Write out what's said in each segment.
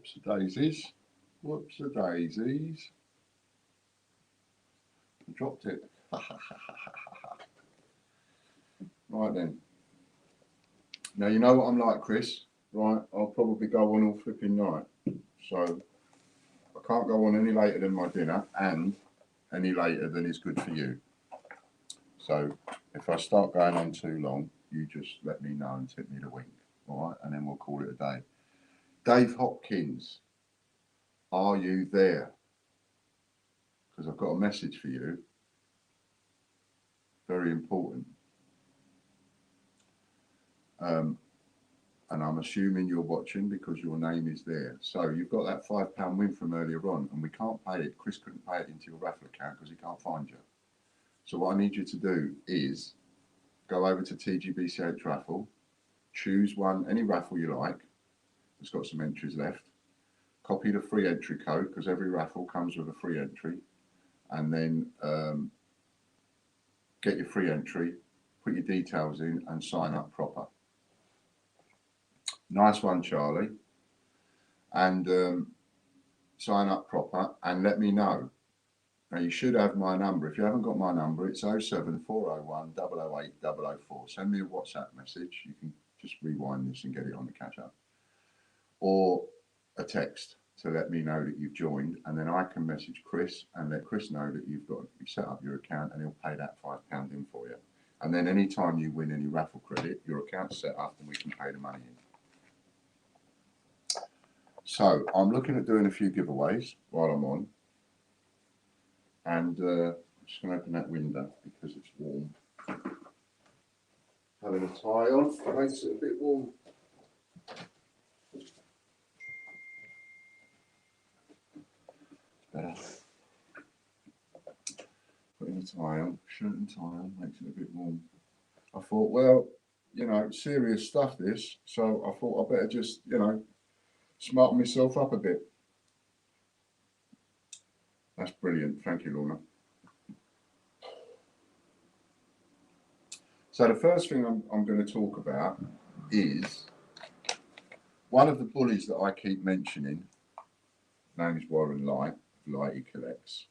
Whoops the daisies. Whoops the daisies. I dropped it. Right then. Now you know what I'm like, Chris. Right, I'll probably go on all flipping night. So I can't go on any later than my dinner and any later than is good for you. So if I start going on too long, you just let me know and tip me the wink. All right, and then we'll call it a day. Dave Hopkins, are you there? Because I've got a message for you. Very important. And I'm assuming you're watching because your name is there. So you've got that £5 win from earlier on, and we can't pay it. Chris couldn't pay it into your raffle account because he can't find you. So what I need you to do is go over to TGBCH raffle, choose one, any raffle you like. It's got some entries left. Copy the free entry code because every raffle comes with a free entry, and then get your free entry, put your details in, and sign up proper. Nice one, Charlie. And sign up proper and let me know. Now, you should have my number. If you haven't got my number, it's 07401 008 004. Send me a WhatsApp message. You can just rewind this and get it on the catch up. Or a text to let me know that you've joined. And then I can message Chris and let Chris know that you've set up your account, and he'll pay that £5 in for you. And then anytime you win any raffle credit, your account's set up and we can pay the money in. So I'm looking at doing a few giveaways while I'm on, and I'm just going to open that window because it's warm. Having a tie on makes it a bit warm. Better. Putting a tie on, shirt and tie on makes it a bit warm. I thought, well, you know, serious stuff this, so I thought I better just, you know, smarten myself up a bit. That's brilliant. Thank you, Lorna. So the first thing I'm going to talk about is one of the bullies that I keep mentioning. His name is Warren Light, Lighty Collects.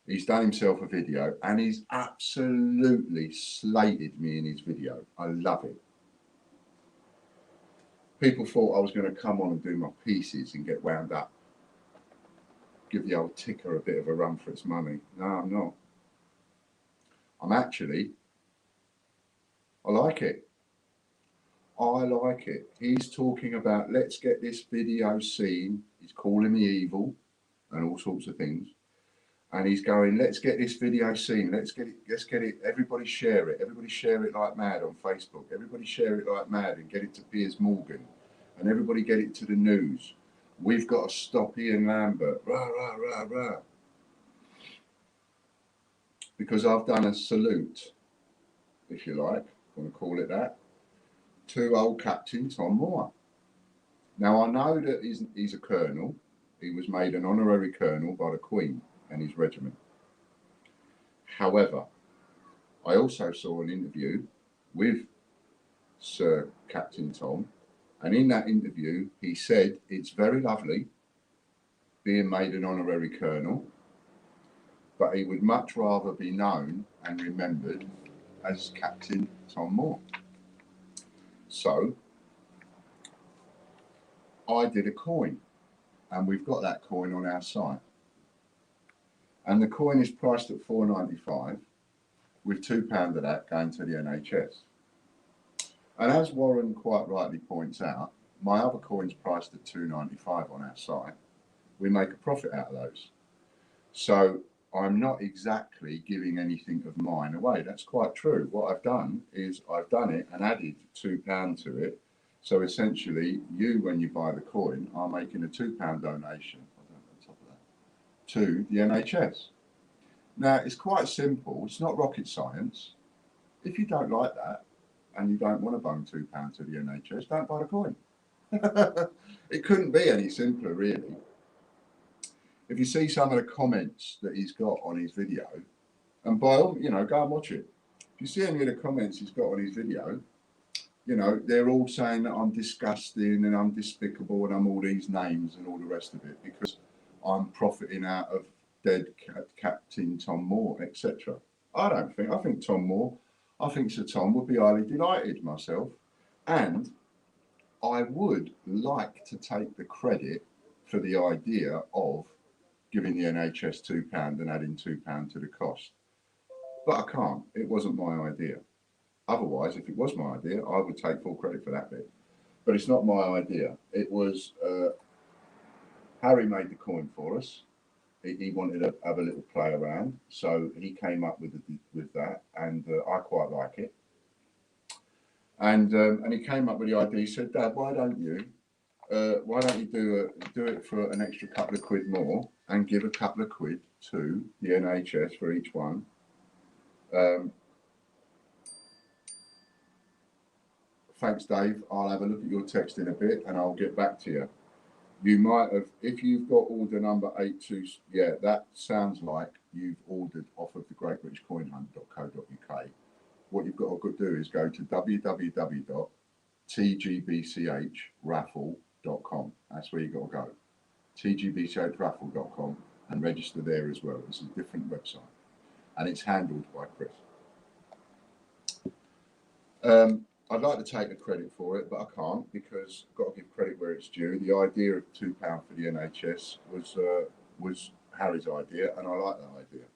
He's done himself a video and he's absolutely slated me in his video. I love it. People thought I was going to come on and do my pieces and get wound up. Give the old ticker a bit of a run for its money. No, I'm not. I'm actually, I like it. I like it. He's talking about, let's get this video seen. He's calling me evil and all sorts of things. And he's going, let's get this video seen. Let's get it. Everybody share it. Everybody share it like mad on Facebook. Everybody share it like mad and get it to Piers Morgan. And everybody get it to the news. We've got to stop Ian Lambert. Rah, rah, rah, rah. Because I've done a salute, if you like, want to call it that, to old Captain Tom Moore. Now, I know that he's a colonel. He was made an honorary colonel by the Queen and his regiment. However, I also saw an interview with Sir Captain Tom, and in that interview, he said it's very lovely being made an honorary colonel, but he would much rather be known and remembered as Captain Tom Moore. So I did a coin, and we've got that coin on our site. And the coin is priced at £4.95, with £2 of that going to the NHS. And as Warren quite rightly points out, my other coin's priced at £2.95 on our site. We make a profit out of those. So I'm not exactly giving anything of mine away. That's quite true. What I've done is I've done it and added £2 to it. So essentially, you, when you buy the coin, are making a £2 donation on top of that, to the NHS. Now, it's quite simple. It's not rocket science. If you don't like that and you don't want to bung £2 to the NHS, don't buy the coin. It couldn't be any simpler, really. If you see some of the comments that he's got on his video, and by all, you know, go and watch it. If you see any of the comments he's got on his video, You know, they're all saying that I'm disgusting and I'm despicable and I'm all these names and all the rest of it because I'm profiting out of dead Captain Tom Moore, etc. I don't think. I think Tom Moore. I think Sir Tom would be highly delighted myself, and I would like to take the credit for the idea of giving the NHS £2 and adding £2 to the cost. But I can't. It wasn't my idea. Otherwise, if it was my idea, I would take full credit for that bit. But it's not my idea. It was Harry made the coin for us. He wanted to have a little play around, so he came up with that, and I quite like it. And he came up with the idea. He said, "Dad, why don't you do it for an extra couple of quid more and give a couple of quid to the NHS for each one?" Thanks, Dave. I'll have a look at your text in a bit and I'll get back to you. You might have, if you've got order number 82, yeah, that sounds like you've ordered off of the greatbritishcoinhunt.co.uk. What you've got to do is go to www.tgbchraffle.com. That's where you've got to go. tgbchraffle.com and register there as well. It's a different website and it's handled by Chris. I'd like to take the credit for it, but I can't because I've got to give credit where it's due. The idea of £2 for the NHS was Harry's idea, and I like that idea.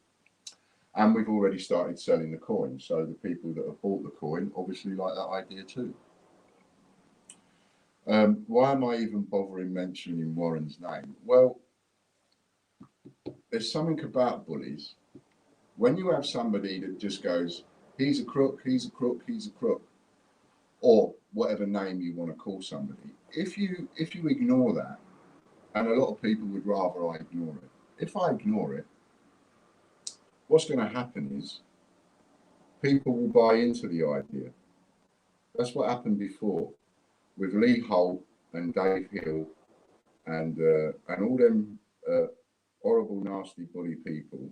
And we've already started selling the coin, so the people that have bought the coin obviously like that idea too. Why am I even bothering mentioning Warren's name? Well, there's something about bullies. When you have somebody that just goes, he's a crook, he's a crook, he's a crook, or whatever name you want to call somebody, if you ignore that, and a lot of people would rather I ignore it. If I ignore it, what's going to happen is people will buy into the idea. That's what happened before with Lee Holt and Dave Hill and all them horrible, nasty bully people.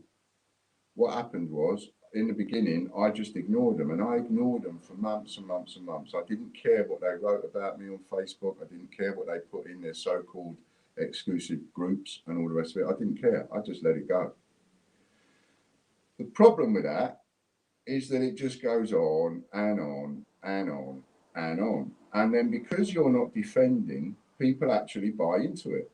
What happened was, in the beginning, I just ignored them, and I ignored them for months and months and months. I didn't care what they wrote about me on Facebook. I didn't care what they put in their so-called exclusive groups and all the rest of it. I didn't care. I just let it go. The problem with that is that it just goes on and on and on and on. And then because you're not defending, people actually buy into it.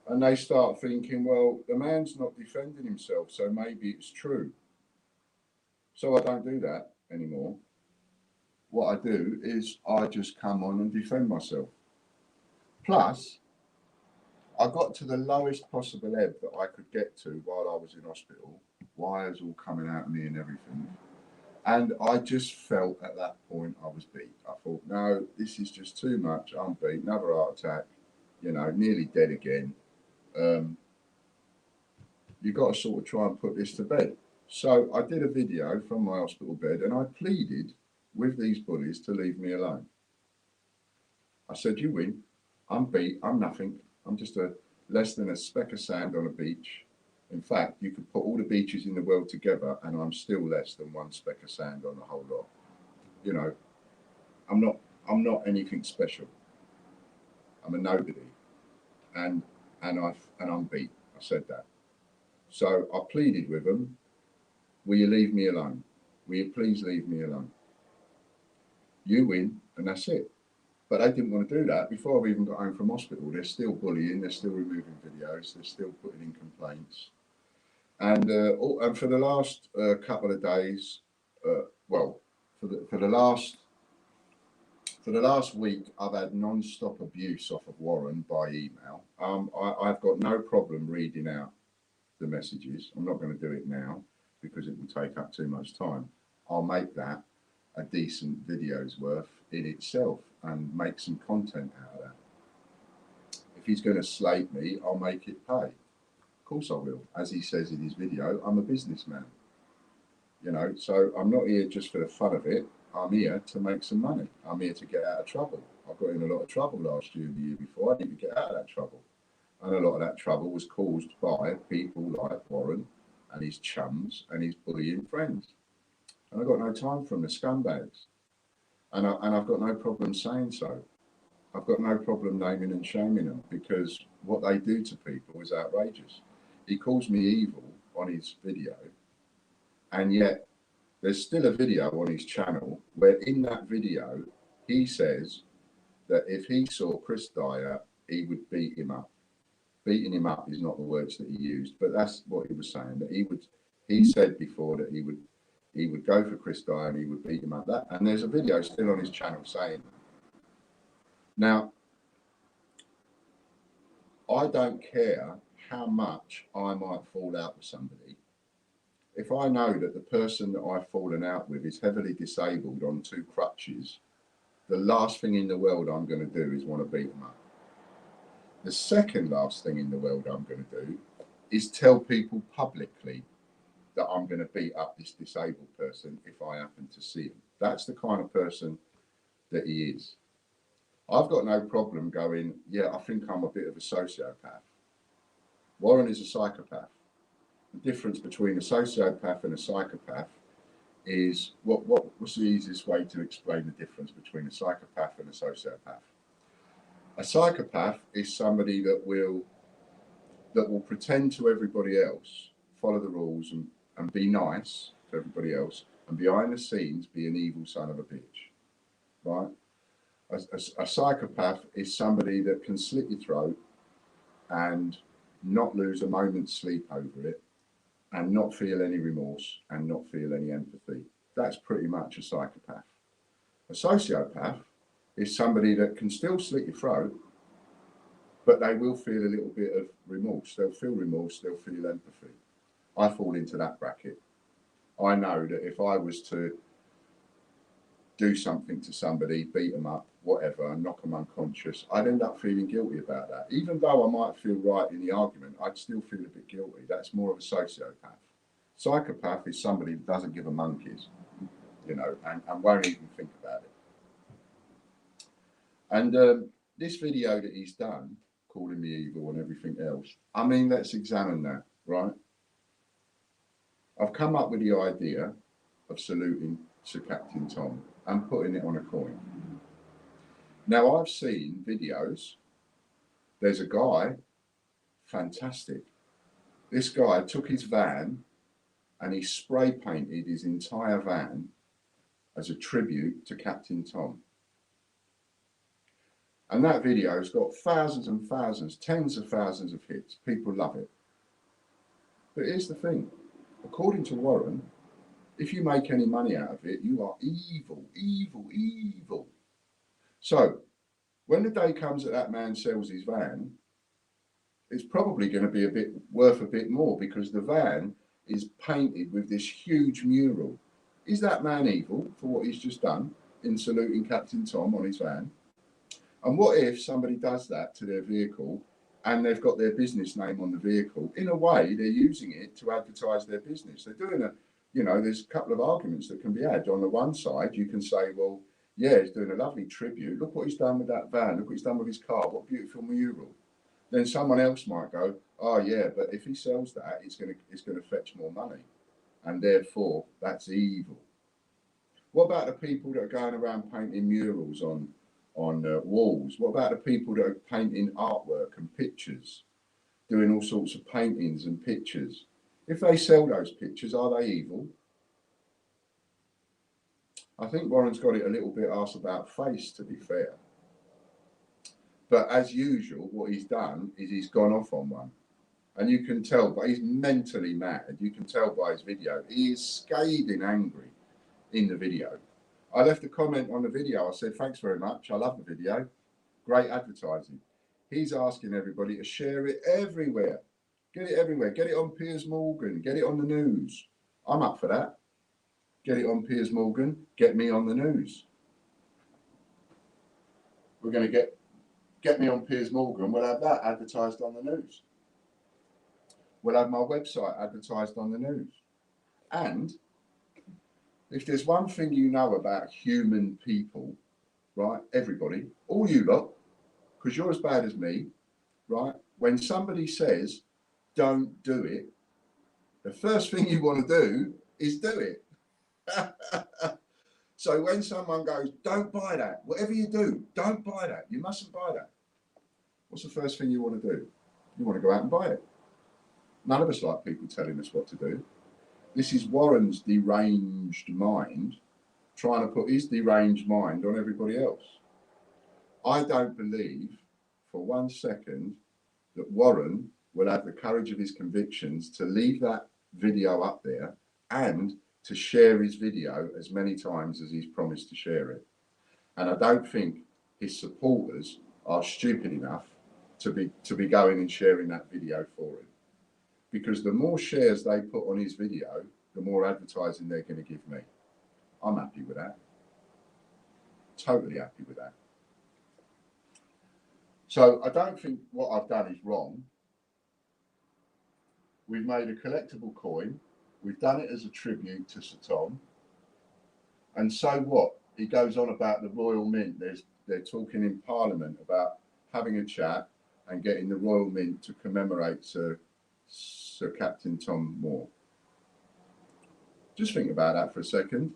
And they start thinking, well, the man's not defending himself, so maybe it's true. So I don't do that anymore. What I do is I just come on and defend myself. Plus, I got to the lowest possible ebb that I could get to while I was in hospital. Wires all coming out of me and everything. And I just felt at that point I was beat. I thought, no, this is just too much. I'm beat. Another heart attack, nearly dead again. You've got to sort of try and put this to bed. So I did a video from my hospital bed and I pleaded with these bullies to leave me alone. I said, you win. I'm beat. I'm nothing. I'm just less than a speck of sand on a beach. In fact, you could put all the beaches in the world together and I'm still less than one speck of sand on the whole lot. I'm not anything special. I'm a nobody. And I'm beat. I said that. So I pleaded with them, will you leave me alone? Will you please leave me alone? You win, and that's it. But they didn't want to do that. Before I've even got home from hospital, they're still bullying, they're still removing videos, they're still putting in complaints. And for the last couple of days, for the last week, I've had non-stop abuse off of Warren by email. I've got no problem reading out the messages. I'm not going to do it now because it will take up too much time. I'll make that a decent video's worth in itself and make some content out of that. If he's going to slate me, I'll make it pay. Of course I will. As he says in his video, I'm a businessman. So I'm not here just for the fun of it. I'm here to make some money. I'm here to get out of trouble. I got in a lot of trouble last year and the year before. I need to get out of that trouble. And a lot of that trouble was caused by people like Warren and his chums and his bullying friends. And I've got no time for them, the scumbags. And I've got no problem saying so. I've got no problem naming and shaming them, because what they do to people is outrageous. He calls me evil on his video, and yet there's still a video on his channel where in that video he says that if he saw Chris Dyer, he would beat him up. Beating him up is not the words that he used, but that's what he was saying, that he said before that he would go for Chris Dyer and he would beat him up. That, and there's a video still on his channel saying that. Now, I don't care how much I might fall out with somebody. If I know that the person that I've fallen out with is heavily disabled on 2 crutches, the last thing in the world I'm going to do is want to beat them up. The second last thing in the world I'm going to do is tell people publicly that I'm going to beat up this disabled person if I happen to see him. That's the kind of person that he is. I've got no problem going, yeah, I think I'm a bit of a sociopath. Warren is a psychopath. The difference between a sociopath and a psychopath is, what's the easiest way to explain the difference between a psychopath and a sociopath? A psychopath is somebody that will pretend to everybody else, follow the rules and be nice to everybody else, and behind the scenes be an evil son of a bitch, right? A psychopath is somebody that can slit your throat and not lose a moment's sleep over it, and not feel any remorse and not feel any empathy. That's pretty much a psychopath. A sociopath is somebody that can still slit your throat, but they will feel a little bit of remorse. They'll feel remorse, they'll feel empathy. I fall into that bracket. I know that if I was to do something to somebody, beat them up, whatever, and knock them unconscious, I'd end up feeling guilty about that. Even though I might feel right in the argument, I'd still feel a bit guilty. That's more of a sociopath. Psychopath is somebody that doesn't give a monkeys, and won't even think about it. And this video that he's done, calling me evil and everything else, I mean, let's examine that, right? I've come up with the idea of saluting Sir Captain Tom and putting it on a coin. Now, I've seen videos. There's a guy, fantastic. This guy took his van and he spray painted his entire van as a tribute to Captain Tom. And that video has got thousands and thousands, tens of thousands of hits. People love it. But here's the thing. According to Warren, if you make any money out of it, you are evil, evil, evil. So when the day comes that that man sells his van, it's probably going to be worth a bit more, because the van is painted with this huge mural. Is that man evil for what he's just done in saluting Captain Tom on his van? And what if somebody does that to their vehicle and they've got their business name on the vehicle? In a way, they're using it to advertise their business. They're doing there's a couple of arguments that can be had. On the one side, you can say, well, yeah, he's doing a lovely tribute. Look what he's done with that van. Look what he's done with his car. What beautiful mural. Then someone else might go, oh yeah, but if he sells that, it's going to fetch more money, and therefore that's evil. What about the people that are going around painting murals on walls? What about the people that are painting artwork and pictures, doing all sorts of paintings and pictures? If they sell those pictures, are they evil? I think Warren's got it a little bit arse about face, to be fair. But as usual, what he's done is he's gone off on one. And you can tell, but he's mentally mad. You can tell by his video. He is scathing angry in the video. I left a comment on the video. I said, thanks very much. I love the video. Great advertising. He's asking everybody to share it everywhere. Get it everywhere. Get it on Piers Morgan. Get it on the news. I'm up for that. Get it on Piers Morgan. Get me on the news. We're going to get me on Piers Morgan. We'll have that advertised on the news. We'll have my website advertised on the news. And if there's one thing you know about human people, right, everybody, all you lot, because you're as bad as me, right, when somebody says, don't do it, the first thing you want to do is do it. So when someone goes, don't buy that, whatever you do, don't buy that, you mustn't buy that. What's the first thing you want to do? You want to go out and buy it. None of us like people telling us what to do. This is Warren's deranged mind trying to put his deranged mind on everybody else. I don't believe for 1 second that Warren will have the courage of his convictions to leave that video up there and to share his video as many times as he's promised to share it. And I don't think his supporters are stupid enough to be going and sharing that video for him. Because the more shares they put on his video, the more advertising they're going to give me. I'm happy with that. Totally happy with that. So I don't think what I've done is wrong. We've made a collectible coin. We've done it as a tribute to Sir Tom. And so what? He goes on about the Royal Mint. They're talking in Parliament about having a chat and getting the Royal Mint to commemorate Sir Captain Tom Moore. Just think about that for a second.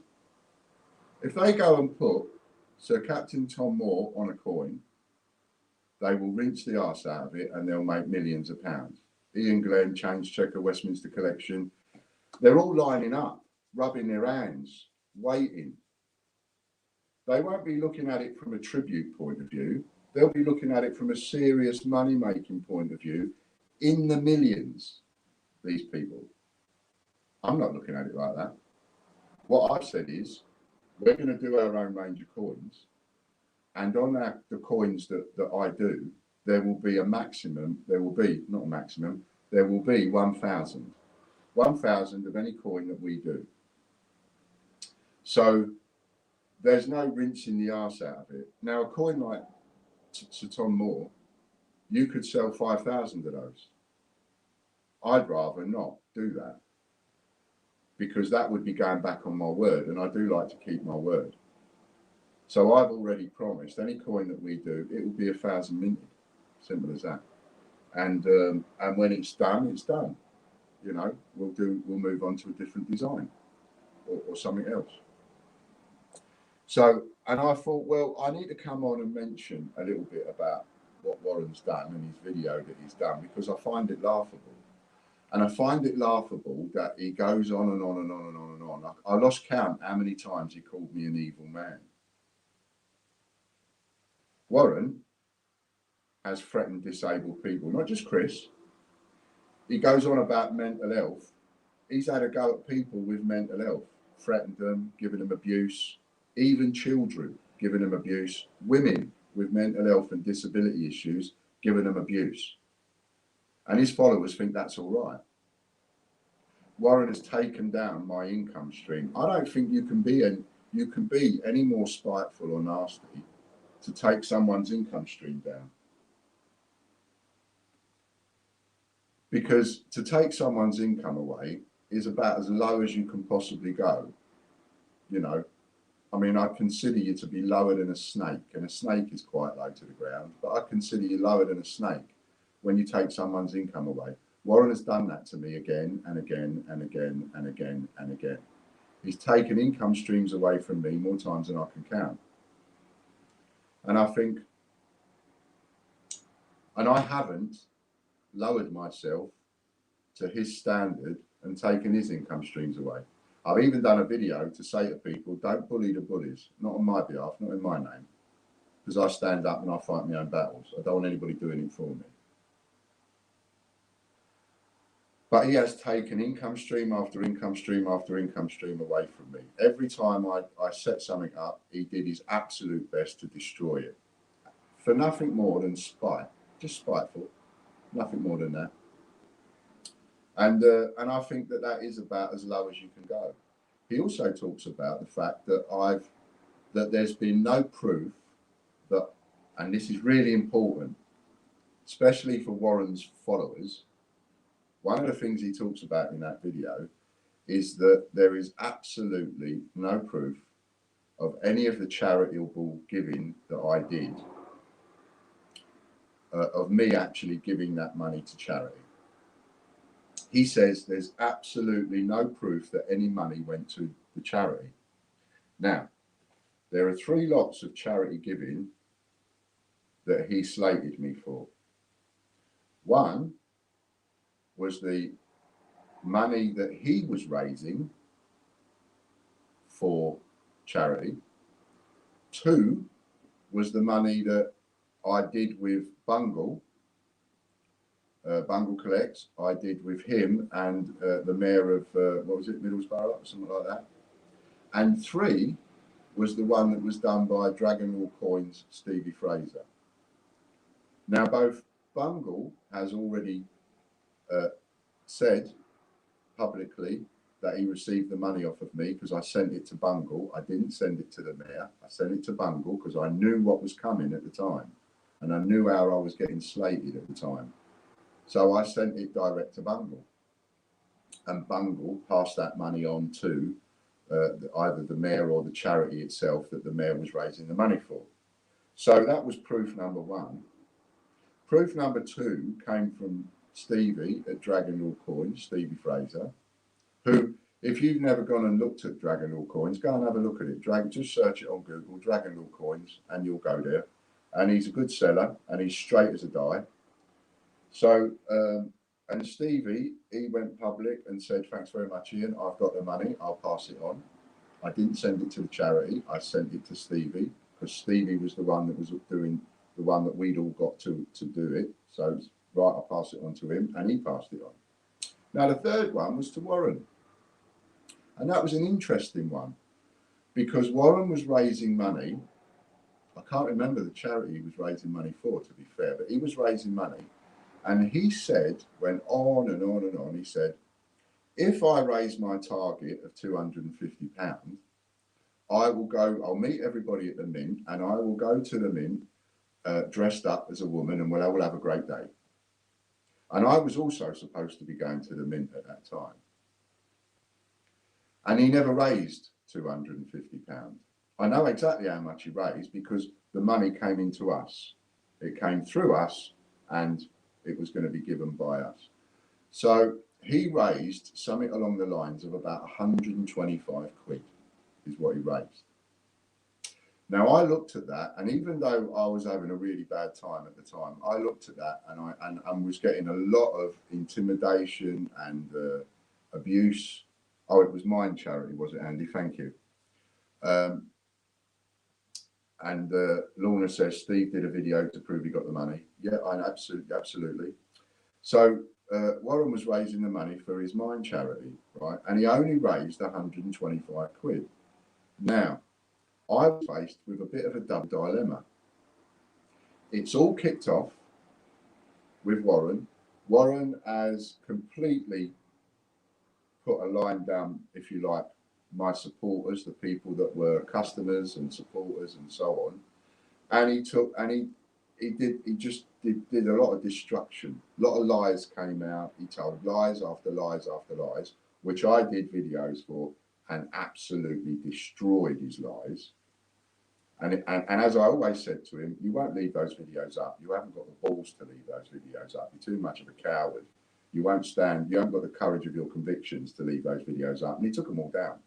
If they go and put Sir Captain Tom Moore on a coin, they will rinse the arse out of it and they'll make millions of pounds. Ian Glenn, Change Checker, Westminster Collection, they're all lining up, rubbing their hands, waiting. They won't be looking at it from a tribute point of view. They'll be looking at it from a serious money-making point of view in the millions, these people. I'm not looking at it like that. What I've said is, we're going to do our own range of coins. And on the coins that I do, there will be a maximum, there will be 1,000. 1,000 of any coin that we do. So there's no rinsing the arse out of it. Now, a coin like Sir Tom Moore, you could sell 5,000 of those. I'd rather not do that because that would be going back on my word, and I do like to keep my word. So I've already promised any coin that we do, it will be 1,000 minted. Simple as that. And when it's done, it's done. You know, we'll move on to a different design or something else. So, and I thought, well, I need to come on and mention a little bit about what Warren's done and his video that he's done, because I find it laughable. And I find it laughable that he goes on and on and on and on and on. I lost count how many times he called me an evil man. Warren has threatened disabled people, not just Chris. He goes on about mental health. He's had a go at people with mental health, threatened them, given them abuse, even children, giving them abuse, women with mental health and disability issues, giving them abuse. And his followers think that's all right. Warren has taken down my income stream. I don't think you can be any more spiteful or nasty to take someone's income stream down. Because to take someone's income away is about as low as you can possibly go. You know, I mean, I consider you to be lower than a snake, and a snake is quite low to the ground, but I consider you lower than a snake when you take someone's income away. Warren has done that to me again and again and again and again and again. He's taken income streams away from me more times than I can count. And I think, and I haven't lowered myself to his standard and taken his income streams away. I've even done a video to say to people, don't bully the bullies, not on my behalf, not in my name, because I stand up and I fight my own battles. I don't want anybody doing it for me. But he has taken income stream after income stream after income stream away from me. Every time I set something up, he did his absolute best to destroy it. For nothing more than spite, just spiteful, nothing more than that. And I think that is about as low as you can go. He also talks about the fact that there's been no proof that, and this is really important, especially for Warren's followers. One of the things he talks about in that video is that there is absolutely no proof of any of the charitable giving that I did, of me actually giving that money to charity. He says there's absolutely no proof that any money went to the charity. Now, there are 3 lots of charity giving that he slated me for. One was the money that he was raising for charity. 2 was the money that I did with Bungle, Bungle Collects. I did with him and the mayor of, what was it, Middlesbrough or something like that. And 3 was the one that was done by Dragonlord Coins, Stevie Fraser. Now, both Bungle has already said publicly that he received the money off of me because I sent it to Bungle. I didn't send it to the mayor. I sent it to Bungle because I knew what was coming at the time. And I knew how I was getting slated at the time. So I sent it direct to Bungle. And Bungle passed that money on to either the mayor or the charity itself that the mayor was raising the money for. So that was proof number 1. Proof number 2 came from Stevie at Dragonlord Coins, Stevie Fraser, who, if you've never gone and looked at Dragonlord Coins, go and have a look at it. Just search it on Google, Dragonlord Coins, and you'll go there. And he's a good seller, and he's straight as a die. So, and Stevie, he went public and said, thanks very much, Ian, I've got the money, I'll pass it on. I didn't send it to the charity, I sent it to Stevie, because Stevie was the one that was doing the one that we'd all got to do it. So, right, I'll pass it on to him, and he passed it on. Now, the third one was to Warren. And that was an interesting one, because Warren was raising money. I can't remember the charity he was raising money for, to be fair, but he was raising money. And he said, went on and on and on, he said, if I raise my target of £250, I'll meet everybody at the Mint, and I will go to the Mint dressed up as a woman, and we'll all have a great day. And I was also supposed to be going to the Mint at that time. And he never raised £250. I know exactly how much he raised because the money came into us. It came through us and it was going to be given by us. So he raised something along the lines of about 125 quid is what he raised. Now I looked at that, and even though I was having a really bad time at the time, I looked at that and was getting a lot of intimidation and abuse. Oh, it was Mind Charity, was it, Andy? Thank you. And Lorna says Steve did a video to prove he got the money. Yeah, absolutely. So Warren was raising the money for his Mind Charity, right? And he only raised 125 quid. Now, I was faced with a bit of a double dilemma. It's all kicked off with Warren. Warren has completely put a line down, if you like, my supporters, the people that were customers and supporters and so on. And he just did a lot of destruction. A lot of lies came out. He told lies after lies after lies, which I did videos for and absolutely destroyed his lies. And as I always said to him, you won't leave those videos up. You haven't got the balls to leave those videos up. You're too much of a coward. You won't stand. You haven't got the courage of your convictions to leave those videos up. And he took them all down.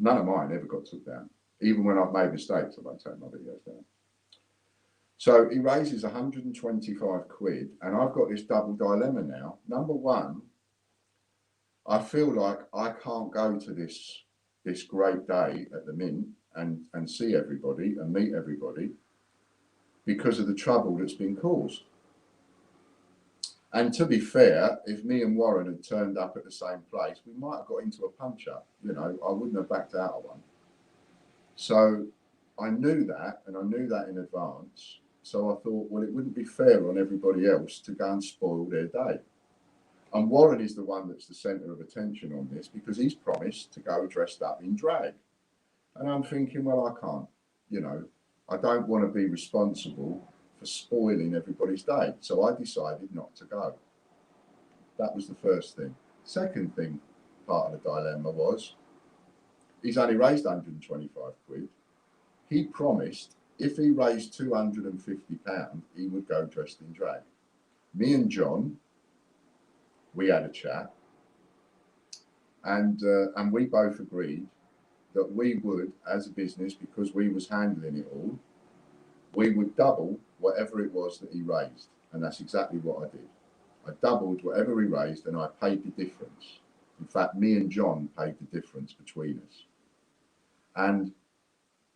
None of mine ever got took down. Even when I've made mistakes, I won't take my videos down. So he raises 125 quid, and I've got this double dilemma now. Number one, I feel like I can't go to this great day at the Mint and see everybody and meet everybody because of the trouble that's been caused. And to be fair, if me and Warren had turned up at the same place, we might have got into a punch-up. You know, I wouldn't have backed out of one. So I knew that, and I knew that in advance. So I thought, well, it wouldn't be fair on everybody else to go and spoil their day. And Warren is the one that's the centre of attention on this because he's promised to go dressed up in drag. And I'm thinking, well, I can't, you know, I don't want to be responsible for spoiling everybody's day. So I decided not to go. That was the first thing. Second thing, part of the dilemma was, he's only raised 125 quid. He promised if he raised £250, he would go dressed in drag. Me and John, we had a chat. And we both agreed that we would, as a business, because we was handling it all, we would double whatever it was that he raised. And that's exactly what I did. I doubled whatever he raised and I paid the difference. In fact, me and John paid the difference between us. And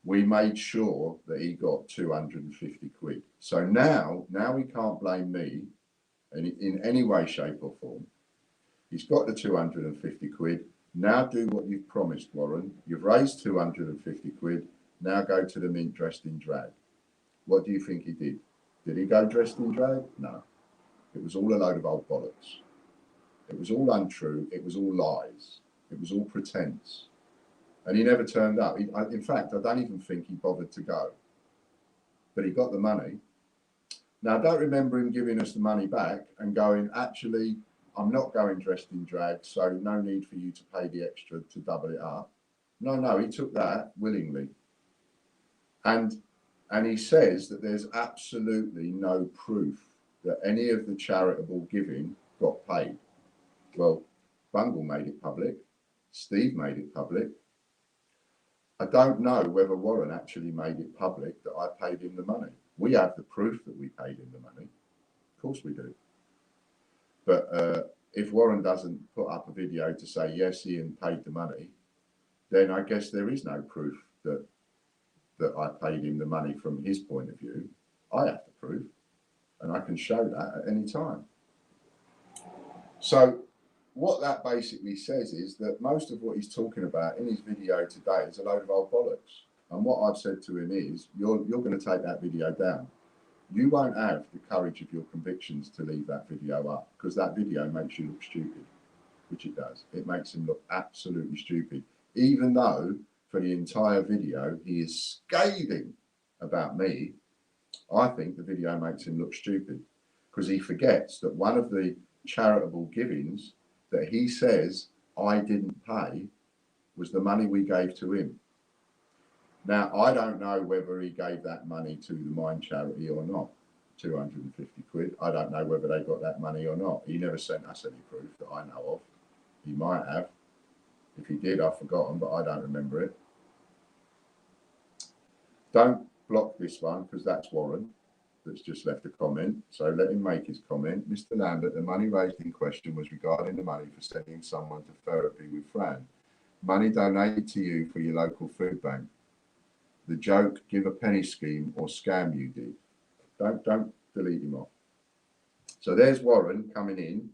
we made sure that he got 250 quid. So now he can't blame me in any way, shape or form. He's got the 250 quid. Now do what you've promised, Warren. You've raised 250 quid. Now go to the mint dressed in drag. What do you think he did? Did he go dressed in drag? No. It was all a load of old bollocks. It was all untrue. It was all lies. It was all pretense. And he never turned up. In fact, I don't even think he bothered to go. But he got the money. Now, I don't remember him giving us the money back and going, actually, I'm not going dressed in drag, so no need for you to pay the extra to double it up. No, he took that willingly. And he says that there's absolutely no proof that any of the charitable giving got paid. Well, Bungle made it public. Steve made it public. I don't know whether Warren actually made it public that I paid him the money. We have the proof that we paid him the money. Of course we do. But if Warren doesn't put up a video to say, yes, Ian paid the money, then I guess there is no proof that I paid him the money from his point of view. I have the proof, and I can show that at any time. So what that basically says is that most of what he's talking about in his video today is a load of old bollocks. And what I've said to him is, you're going to take that video down. You won't have the courage of your convictions to leave that video up, because that video makes you look stupid, which it does. It makes him look absolutely stupid, even though for the entire video he is scathing about me. I think the video makes him look stupid because he forgets that one of the charitable givings that he says I didn't pay was the money we gave to him. Now, I don't know whether he gave that money to the Mind charity or not, 250 quid. I don't know whether they got that money or not. He never sent us any proof that I know of. He might have. If he did, I've forgotten, but I don't remember it. Don't block this one because that's Warren that's just left a comment. So let him make his comment. Mr. Lambert, the money raised in question was regarding the money for sending someone to therapy with Fran. Money donated to you for your local food bank. The joke, give a penny scheme or scam you did. Don't delete him off. So there's Warren coming in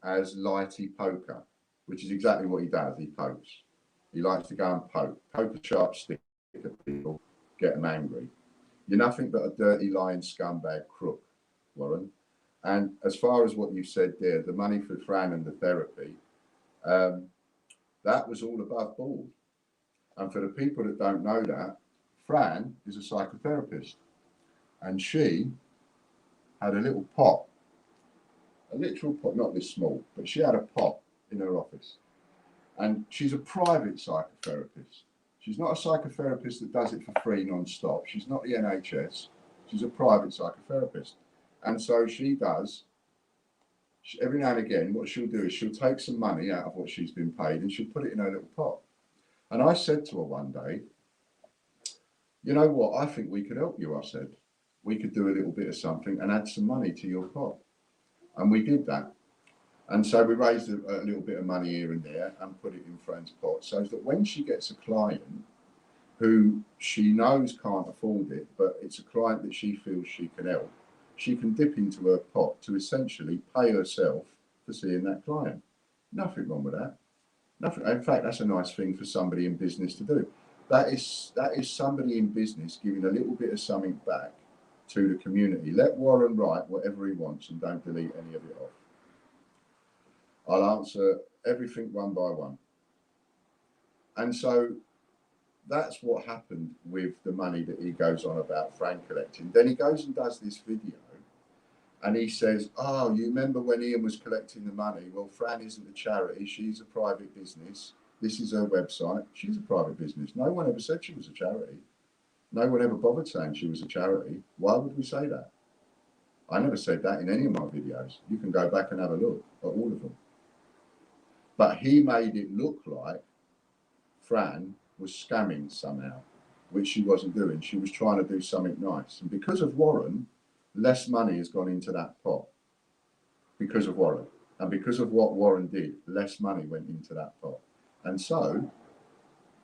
as Lighty Poker, which is exactly what he does. He pokes. He likes to go and poke a sharp stick at people, get them angry. You're nothing but a dirty, lying scumbag crook, Warren. And as far as what you said there, the money for Fran and the therapy, that was all above board. And for the people that don't know that, Fran is a psychotherapist, and she had a little pot, a literal pot, not this small, but she had a pot in her office. And she's a private psychotherapist. She's not a psychotherapist that does it for free non-stop. She's not the NHS. She's a private psychotherapist. And so she does, every now and again, what she'll do is she'll take some money out of what she's been paid and she'll put it in her little pot. And I said to her one day, you know what, I think we could help you, I said. We could do a little bit of something and add some money to your pot. And we did that. And so we raised a little bit of money here and there and put it in Fran's pot so that when she gets a client who she knows can't afford it, but it's a client that she feels she can help, she can dip into her pot to essentially pay herself for seeing that client. Nothing wrong with that. Nothing. In fact, that's a nice thing for somebody in business to do. That is somebody in business giving a little bit of something back to the community. Let Warren write whatever he wants and don't delete any of it off. I'll answer everything one by one. And so that's what happened with the money that he goes on about Fran collecting. Then he goes and does this video and he says, oh, you remember when Ian was collecting the money? Well, Fran isn't a charity. She's a private business. This is her website. She's a private business. No one ever said she was a charity. No one ever bothered saying she was a charity. Why would we say that? I never said that in any of my videos. You can go back and have a look at all of them. But he made it look like Fran was scamming somehow, which she wasn't doing. She was trying to do something nice. And because of Warren, less money has gone into that pot because of Warren. And because of what Warren did, less money went into that pot. And so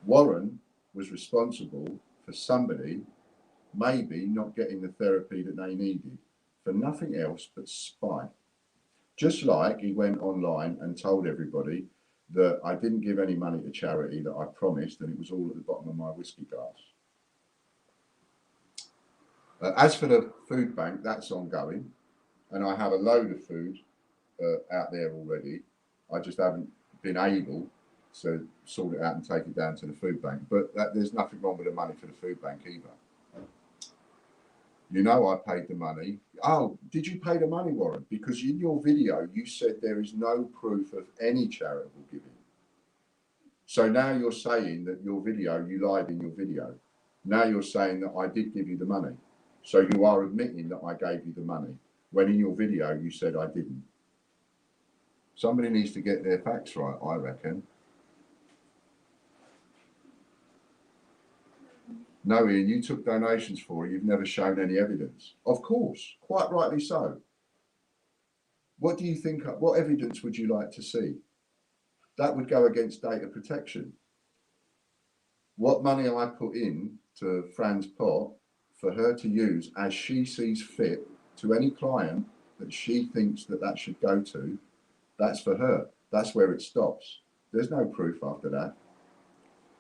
Warren was responsible for somebody maybe not getting the therapy that they needed for nothing else but spite. Just like he went online and told everybody that I didn't give any money to charity that I promised, and it was all at the bottom of my whiskey glass. As for the food bank, that's ongoing, and I have a load of food out there already. I just haven't been able to sort it out and take it down to the food bank. But there's nothing wrong with the money for the food bank either. You know, I paid the money. Oh, did you pay the money, Warren? Because in your video, you said there is no proof of any charitable giving. So now you're saying that your video, you lied in your video. Now you're saying that I did give you the money. So you are admitting that I gave you the money, when in your video you said I didn't. Somebody needs to get their facts right, I reckon. No, Ian, you took donations for it. You've never shown any evidence. Of course, quite rightly so. What do you think? What evidence would you like to see? That would go against data protection. What money I put in to Fran's pot for her to use as she sees fit to any client that she thinks that should go to, that's for her. That's where it stops. There's no proof after that.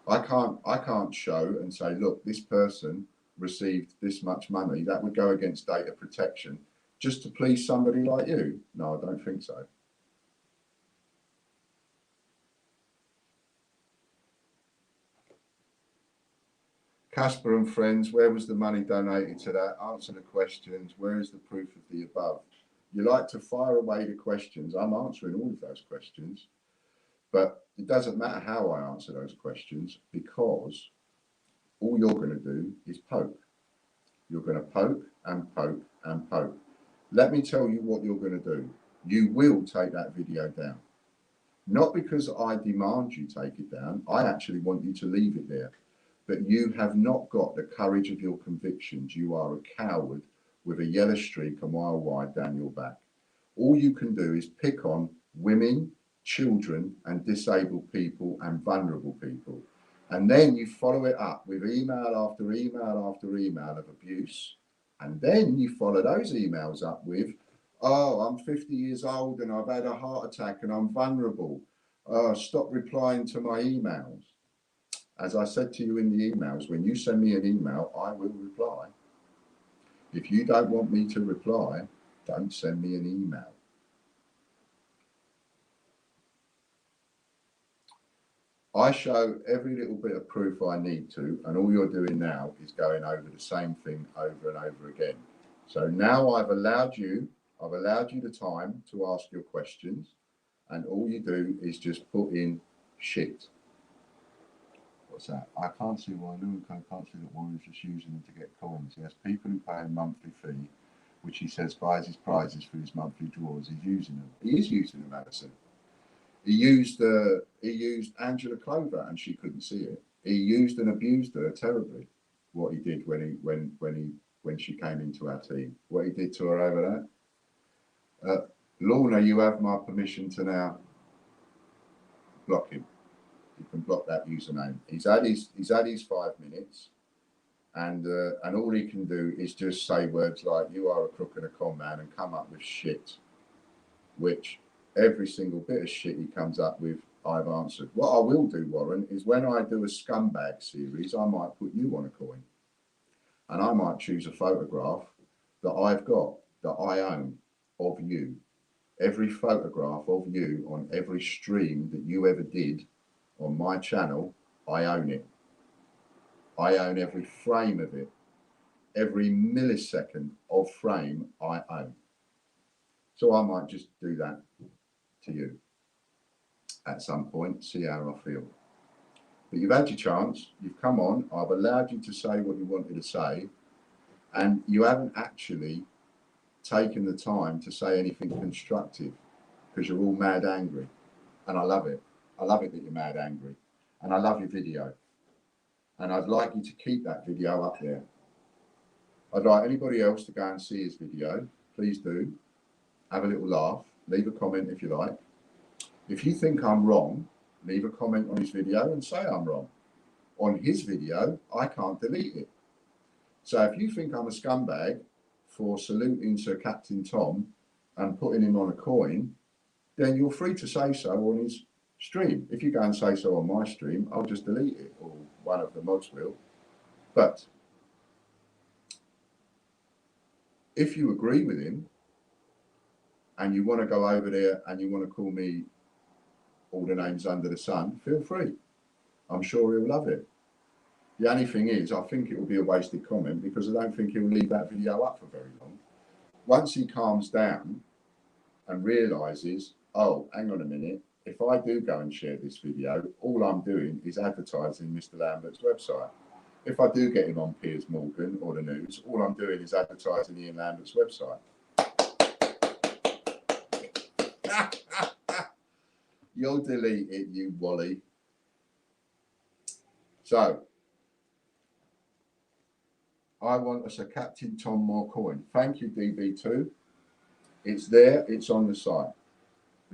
I can't show and say, look, this person received this much money. That would go against data protection just to please somebody like you. No, I don't think so. Casper and friends, where was the money donated to that? Answer the questions. Where is the proof of the above? You like to fire away the questions. I'm answering all of those questions. But it doesn't matter how I answer those questions, because all you're going to do is poke. You're going to poke and poke and poke. Let me tell you what you're going to do. You will take that video down. Not because I demand you take it down. I actually want you to leave it there. But you have not got the courage of your convictions. You are a coward with a yellow streak a mile wide down your back. All you can do is pick on women, children and disabled people and vulnerable people. And then you follow it up with email after email after email of abuse. And then you follow those emails up with, oh, I'm 50 years old and I've had a heart attack and I'm vulnerable. Stop replying to my emails. As I said to you in the emails, when you send me an email, I will reply. If you don't want me to reply, don't send me an email. I show every little bit of proof I need to, and all you're doing now is going over the same thing over and over again. So now I've allowed you the time to ask your questions, and all you do is just put in shit. What's that? I can't see why Luanco can't see that Warren is just using them to get coins. He has people who pay a monthly fee, which he says buys his prizes for his monthly draws. He's using them. He is using them, Addison. He used Angela Clover and she couldn't see it. He used and abused her terribly. What he did when she came into our team. What he did to her over that. Lorna, you have my permission to now block him. You can block that username. He's had his 5 minutes, and all he can do is just say words like "you are a crook and a con man" and come up with shit, which every single bit of shit he comes up with, I've answered. What I will do, Warren, is when I do a scumbag series, I might put you on a coin, and I might choose a photograph that I've got, that I own, of you. Every photograph of you on every stream that you ever did on my channel, I own it. I own every frame of it. Every millisecond of frame I own. So I might just do that to you at some point, see how I feel. But you've had your chance, you've come on, I've allowed you to say what you wanted to say, and you haven't actually taken the time to say anything constructive because you're all mad angry. And I love it. I love it that you're mad angry. And I love your video. And I'd like you to keep that video up there. I'd like anybody else to go and see his video. Please do. Have a little laugh. Leave a comment if you like. If you think I'm wrong, leave a comment on his video and say I'm wrong. On his video, I can't delete it. So if you think I'm a scumbag for saluting Sir Captain Tom and putting him on a coin, then you're free to say so on his stream. If you go and say so on my stream, I'll just delete it, or one of the mods will. But if you agree with him and you want to go over there and you want to call me all the names under the sun, feel free. I'm sure he'll love it. The only thing is, I think it will be a wasted comment because I don't think he'll leave that video up for very long. Once he calms down and realises, oh, hang on a minute, if I do go and share this video, all I'm doing is advertising Mr. Lambert's website. If I do get him on Piers Morgan or the news, all I'm doing is advertising Ian Lambert's website. You'll delete it, you Wally. So, I want us a Captain Tom Moore coin. Thank you, DB2. It's there, it's on the site.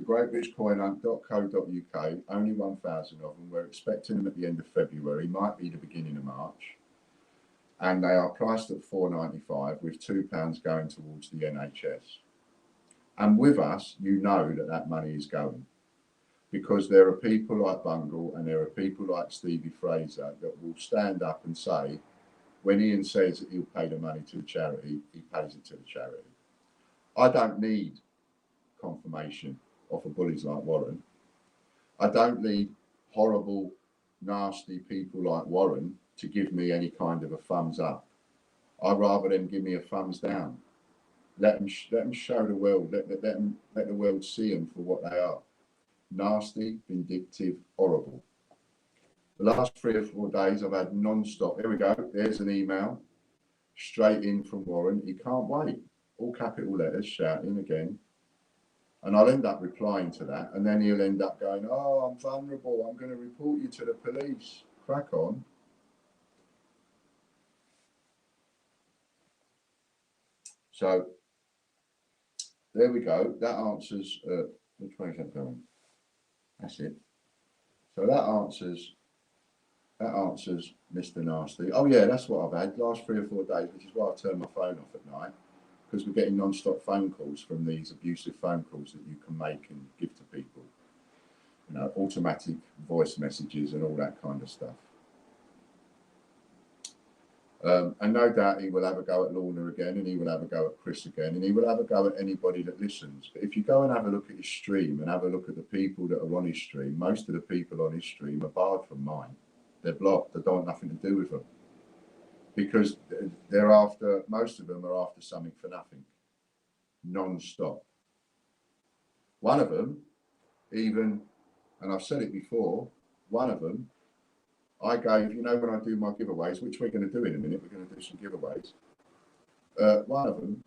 thegreatrich.coinhunt.co.uk, only 1,000 of them. We're expecting them at the end of February, might be the beginning of March. And they are priced at £4.95 with £2 going towards the NHS. And with us, you know that that money is going. Because there are people like Bungle and there are people like Stevie Fraser that will stand up and say, when Ian says that he'll pay the money to the charity, he pays it to the charity. I don't need confirmation of bullies like Warren. I don't need horrible, nasty people like Warren to give me any kind of a thumbs up. I'd rather them give me a thumbs down. Let them show the world, let the world see them for what they are. Nasty, vindictive, horrible. The last 3 or 4 days I've had non-stop. Here we go. There's an email straight in from Warren. He can't wait. All capital letters shouting again. And I'll end up replying to that. And then he'll end up going, oh, I'm vulnerable. I'm going to report you to the police. Crack on. So there we go. That answers, which way is that going? That's it. So that answers Mr. Nasty. Oh yeah, that's what I've had last 3 or 4 days, which is why I turn my phone off at night, because we're getting non-stop phone calls from these abusive phone calls that you can make and give to people. You know, automatic voice messages and all that kind of stuff. And no doubt he will have a go at Lorna again, and he will have a go at Chris again, and he will have a go at anybody that listens. But if you go and have a look at his stream and have a look at the people that are on his stream, most of the people on his stream are barred from mine. They're blocked. They don't want nothing to do with them. Because they're after, most of them are after something for nothing. Non-stop. One of them, even, and I've said it before, one of them, I gave, you know, when I do my giveaways, which we're going to do in a minute, we're going to do some giveaways. One of them,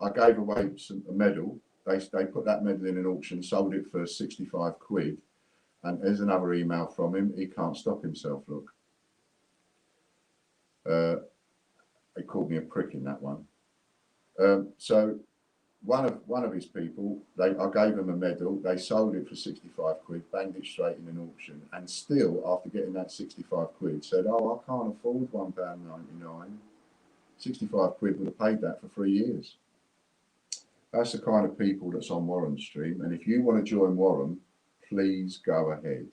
I gave away a medal. They put that medal in an auction, sold it for 65 quid. And there's another email from him. He can't stop himself, look. They called me a prick in that one. So one of his people, I gave him a medal. They sold it for 65 quid, banged it straight in an auction, and still, after getting that 65 quid, said, "Oh, I can't afford £1.99. 65 quid would have paid that for 3 years." That's the kind of people that's on Warren's stream. And if you want to join Warren, please go ahead.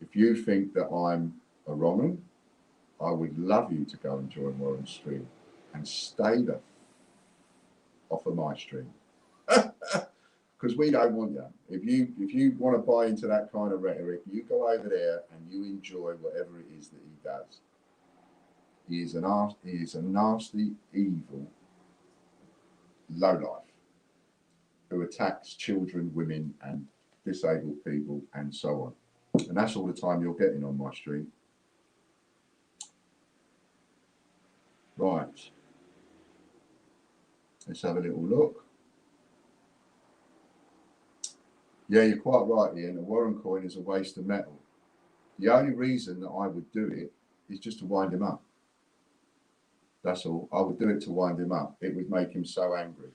If you think that I'm a wrong 'un, I would love you to go and join Warren's stream and stay the off of my stream, because we don't want you. If you want to buy into that kind of rhetoric, you go over there and you enjoy whatever it is that he does. He is a nasty, evil lowlife who attacks children, women, and disabled people, and so on. And that's all the time you're getting on my stream. Right. Let's have a little look. Yeah, you're quite right, Ian. A Warren coin is a waste of metal. The only reason that I would do it is just to wind him up. That's all. I would do it to wind him up. It would make him so angry.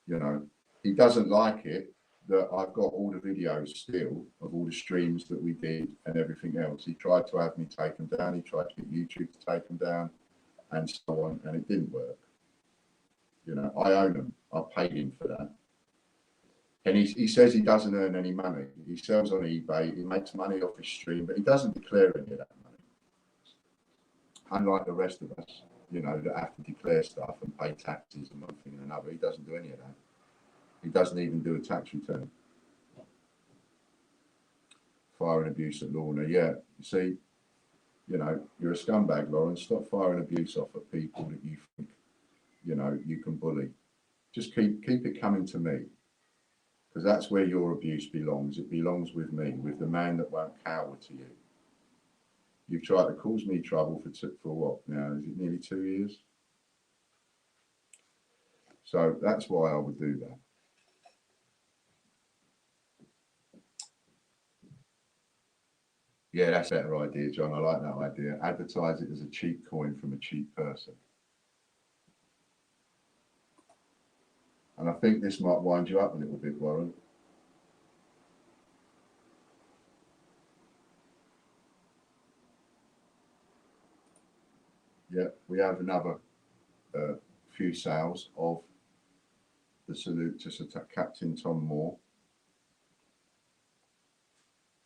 You know, he doesn't like it that I've got all the videos still of all the streams that we did and everything else. He tried to have me take them down. He tried to get YouTube to take them down and so on, and it didn't work. You know, I own them. I paid him for that. And he says he doesn't earn any money. He sells on eBay. He makes money off his stream, but he doesn't declare any of that money. Unlike the rest of us, you know, that have to declare stuff and pay taxes and one thing and another. He doesn't do any of that. He doesn't even do a tax return. Fire and abuse at Lorna. Yeah, you see, you know, you're a scumbag, Lauren. Stop firing abuse off at people that you think, you know, you can bully. Just keep it coming to me. Because that's where your abuse belongs. It belongs with me, with the man that won't cower to you. You've tried to cause me trouble for what now? Is it nearly 2 years? So that's why I would do that. Yeah, that's a better idea, John. I like that idea. Advertise it as a cheap coin from a cheap person. And I think this might wind you up a little bit, Warren. Yeah, we have another few sales of the salute to Captain Tom Moore.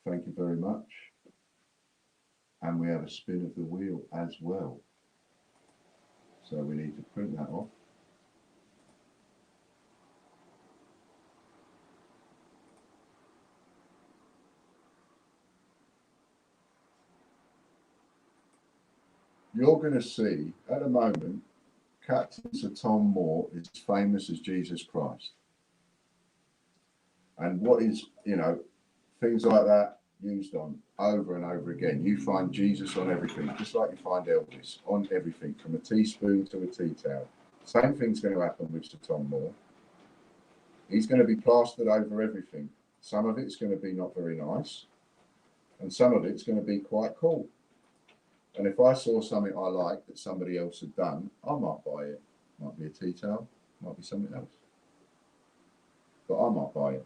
Thank you very much. And we have a spin of the wheel as well. So we need to print that off. You're going to see, at the moment, Captain Sir Tom Moore is famous as Jesus Christ. And what is, you know, things like that used on over and over again. You find Jesus on everything, just like you find Elvis on everything, from a teaspoon to a tea towel. Same thing's going to happen with Sir Tom Moore. He's going to be plastered over everything. Some of it's going to be not very nice, and some of it's going to be quite cool. And if I saw something I liked that somebody else had done, I might buy it. Might be a tea towel, might be something else. But I might buy it.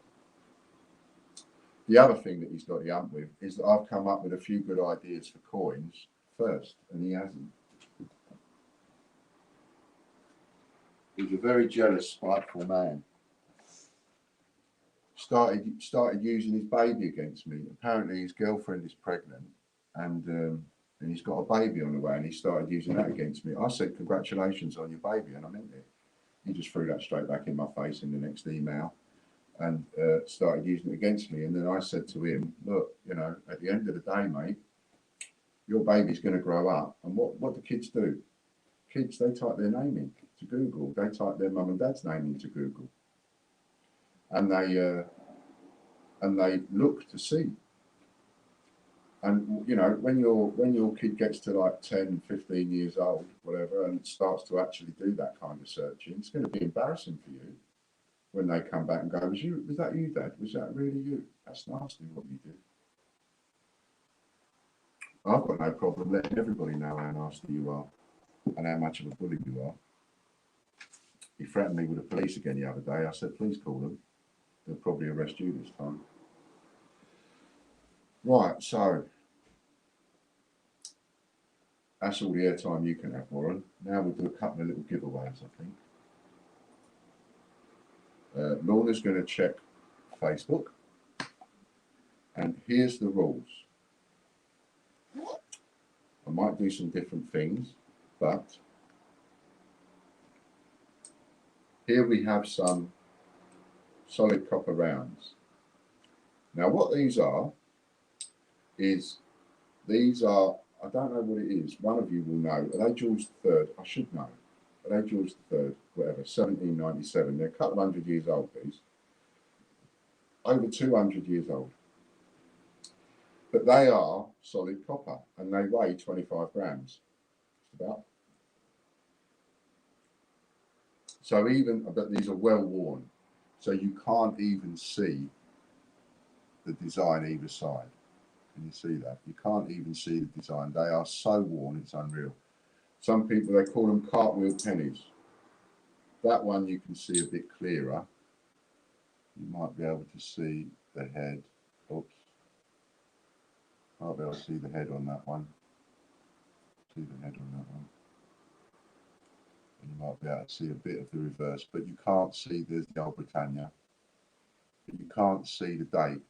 The other thing that he's got the ump with is that I've come up with a few good ideas for coins first, and he hasn't. He's a very jealous, spiteful man. Started using his baby against me. Apparently his girlfriend is pregnant, and he's got a baby on the way, and he started using that against me. I said, congratulations on your baby, and I meant it. He just threw that straight back in my face in the next email and started using it against me. And then I said to him, look, you know, at the end of the day, mate, your baby's going to grow up. And what do kids do? Kids, they type their name into Google. They type their mum and dad's name into Google. And they look to see. And, you know, when your kid gets to like 10, 15 years old, whatever, and starts to actually do that kind of searching, it's going to be embarrassing for you when they come back and go, was that you, Dad? Was that really you? That's nasty what you did. I've got no problem letting everybody know how nasty you are and how much of a bully you are. He threatened me with the police again the other day. I said, please call them. They'll probably arrest you this time. Right, so that's all the airtime you can have, Warren. Now we'll do a couple of little giveaways, I think. Lorna's going to check Facebook. And here's the rules. I might do some different things, but here we have some solid copper rounds. Now what these are, I don't know what it is. One of you will know. Are they George III? I should know. Are they George III? Whatever, 1797. They're a couple of hundred years old, these. Over 200 years old. But they are solid copper, and they weigh 25 grams. About. So but these are well worn. So you can't even see the design either side. Can you see that? You can't even see the design. They are so worn, it's unreal. Some people, they call them cartwheel pennies. That one you can see a bit clearer. You might be able to see the head. Oops. Might be able to see the head on that one. See the head on that one. And you might be able to see a bit of the reverse, but you can't see there's the Old Britannia. But you can't see the date.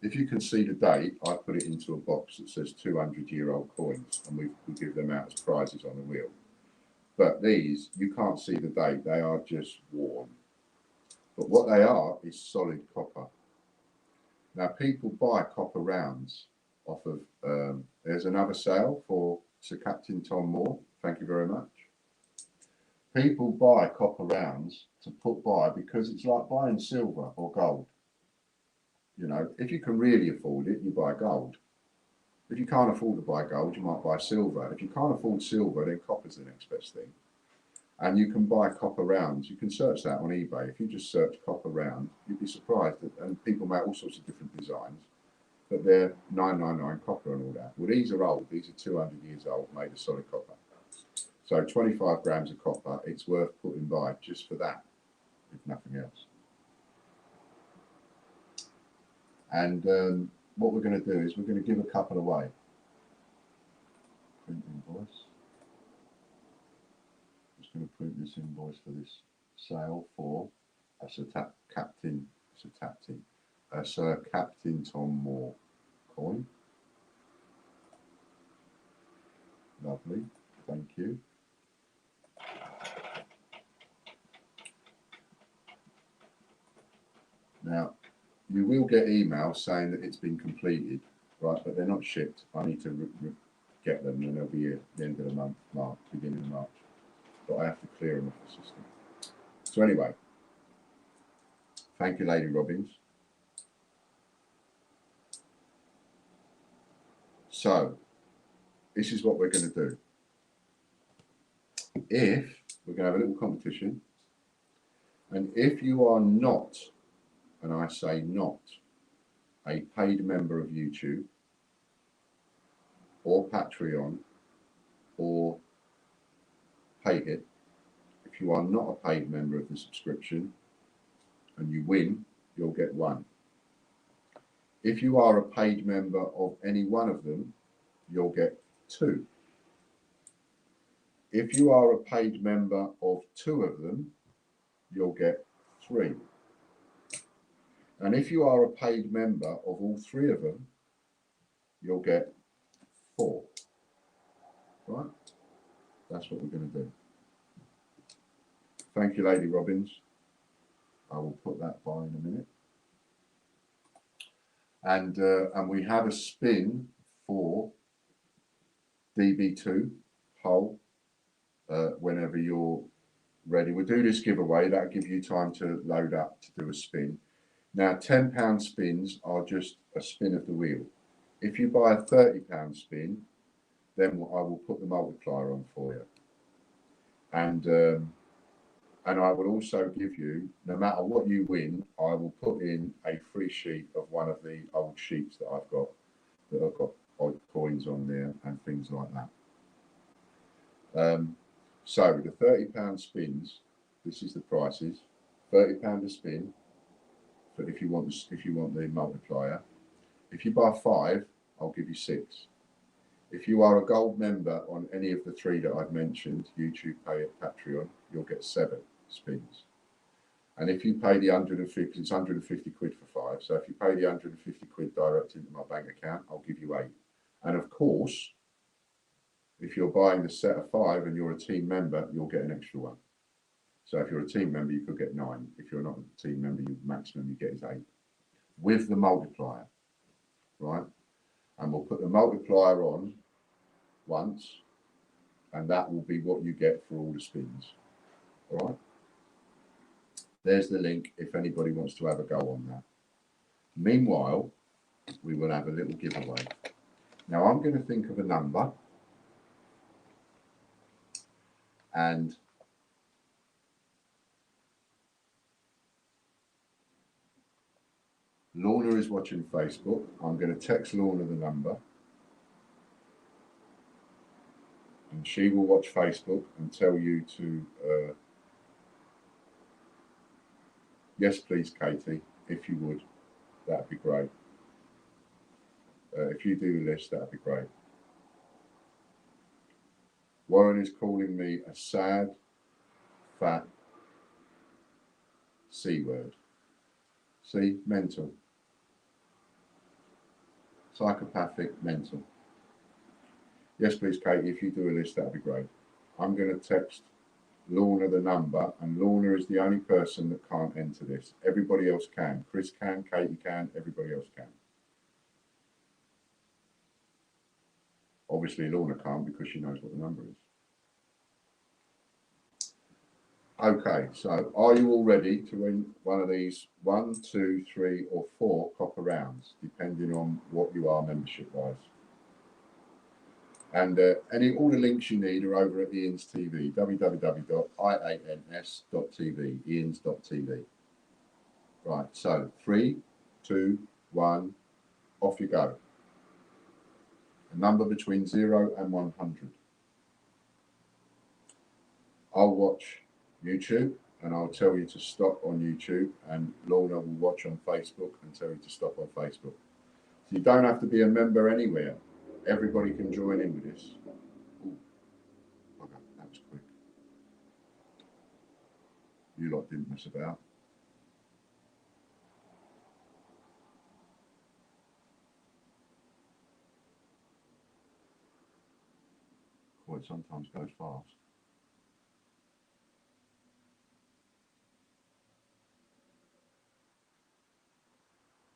If you can see the date, I put it into a box that says 200-year-old coins, and we give them out as prizes on the wheel. But these, you can't see the date, they are just worn. But what they are is solid copper. Now, people buy copper rounds off of, there's another sale for Sir Captain Tom Moore, thank you very much. People buy copper rounds to put by because it's like buying silver or gold. You know, if you can really afford it, you buy gold. If you can't afford to buy gold, you might buy silver. If you can't afford silver, then copper's the next best thing. And you can buy copper rounds. You can search that on eBay. If you just search copper round, you'd be surprised that, and people make all sorts of different designs, but they're 999 copper and all that. Well, these are old. These are 200 years old, made of solid copper. So 25 grams of copper, it's worth putting by just for that, if nothing else. And what we're going to do is we're going to give a couple away. Print invoice. Just going to print this invoice for this sale for Sir Captain Tom Moore coin. Lovely, thank you. Now, you will get emails saying that it's been completed, right? But they're not shipped. I need to get them, and they'll be here at the end of the month, beginning of March. But I have to clear them off the system. So anyway, thank you, Lady Robbins. So this is what we're going to do. If we're going to have a little competition, and if you are not, and I say not, a paid member of YouTube or Patreon or PayHit, if you are not a paid member of the subscription and you win, you'll get one. If you are a paid member of any one of them, you'll get two. If you are a paid member of two of them, you'll get three. And if you are a paid member of all three of them, you'll get four. Right? That's what we're going to do. Thank you, Lady Robbins. I will put that by in a minute. And we have a spin for DB2 Hull whenever you're ready. We'll do this giveaway. That'll give you time to load up to do a spin. Now, £10 spins are just a spin of the wheel. If you buy a £30 spin, then I will put the multiplier on for you. And I will also give you, no matter what you win, I will put in a free sheet of one of the old sheets that I've got odd coins on there and things like that. So the £30 spins, this is the prices. £30 a spin, but if you want the multiplier. If you buy 5, I'll give you 6. If you are a gold member on any of the 3 that I've mentioned, YouTube, PayHit, Patreon, you'll get 7 spins. And if you pay the 150, it's 150 quid for 5. So if you pay the 150 quid direct into my bank account, I'll give you 8. And of course, if you're buying the set of 5 and you're a team member, you'll get an extra one. So if you're a team member, you could get 9. If you're not a team member, maximum you get is 8. With the multiplier, right? And we'll put the multiplier on once, and that will be what you get for all the spins. All right? There's the link if anybody wants to have a go on that. Meanwhile, we will have a little giveaway. Now, I'm going to think of a number, and is watching Facebook, I'm going to text Lorna the number. And she will watch Facebook and tell you to, yes, please, Katie, if you would, that'd be great. If you do the list, that'd be great. Warren is calling me a sad, fat C word. See, mental. Psychopathic, mental. Yes, please, Katie, if you do a list, that'd be great. I'm going to text Lorna the number, and Lorna is the only person that can't enter this. Everybody else can. Chris can, Katie can, everybody else can. Obviously, Lorna can't because she knows what the number is. Okay, so are you all ready to win one of these 1, 2, 3, or 4 copper rounds, depending on what you are membership-wise? And all the links you need are over at Ian's TV, www.ians.tv, ians.tv. Right, so 3, 2, 1, off you go. A number between 0 and 100. I'll watch YouTube and I'll tell you to stop on YouTube, and Lorna will watch on Facebook and tell you to stop on Facebook. So you don't have to be a member anywhere. Everybody can join in with this. Ooh, okay, that was quick. You lot didn't mess about. Boy, it sometimes goes fast.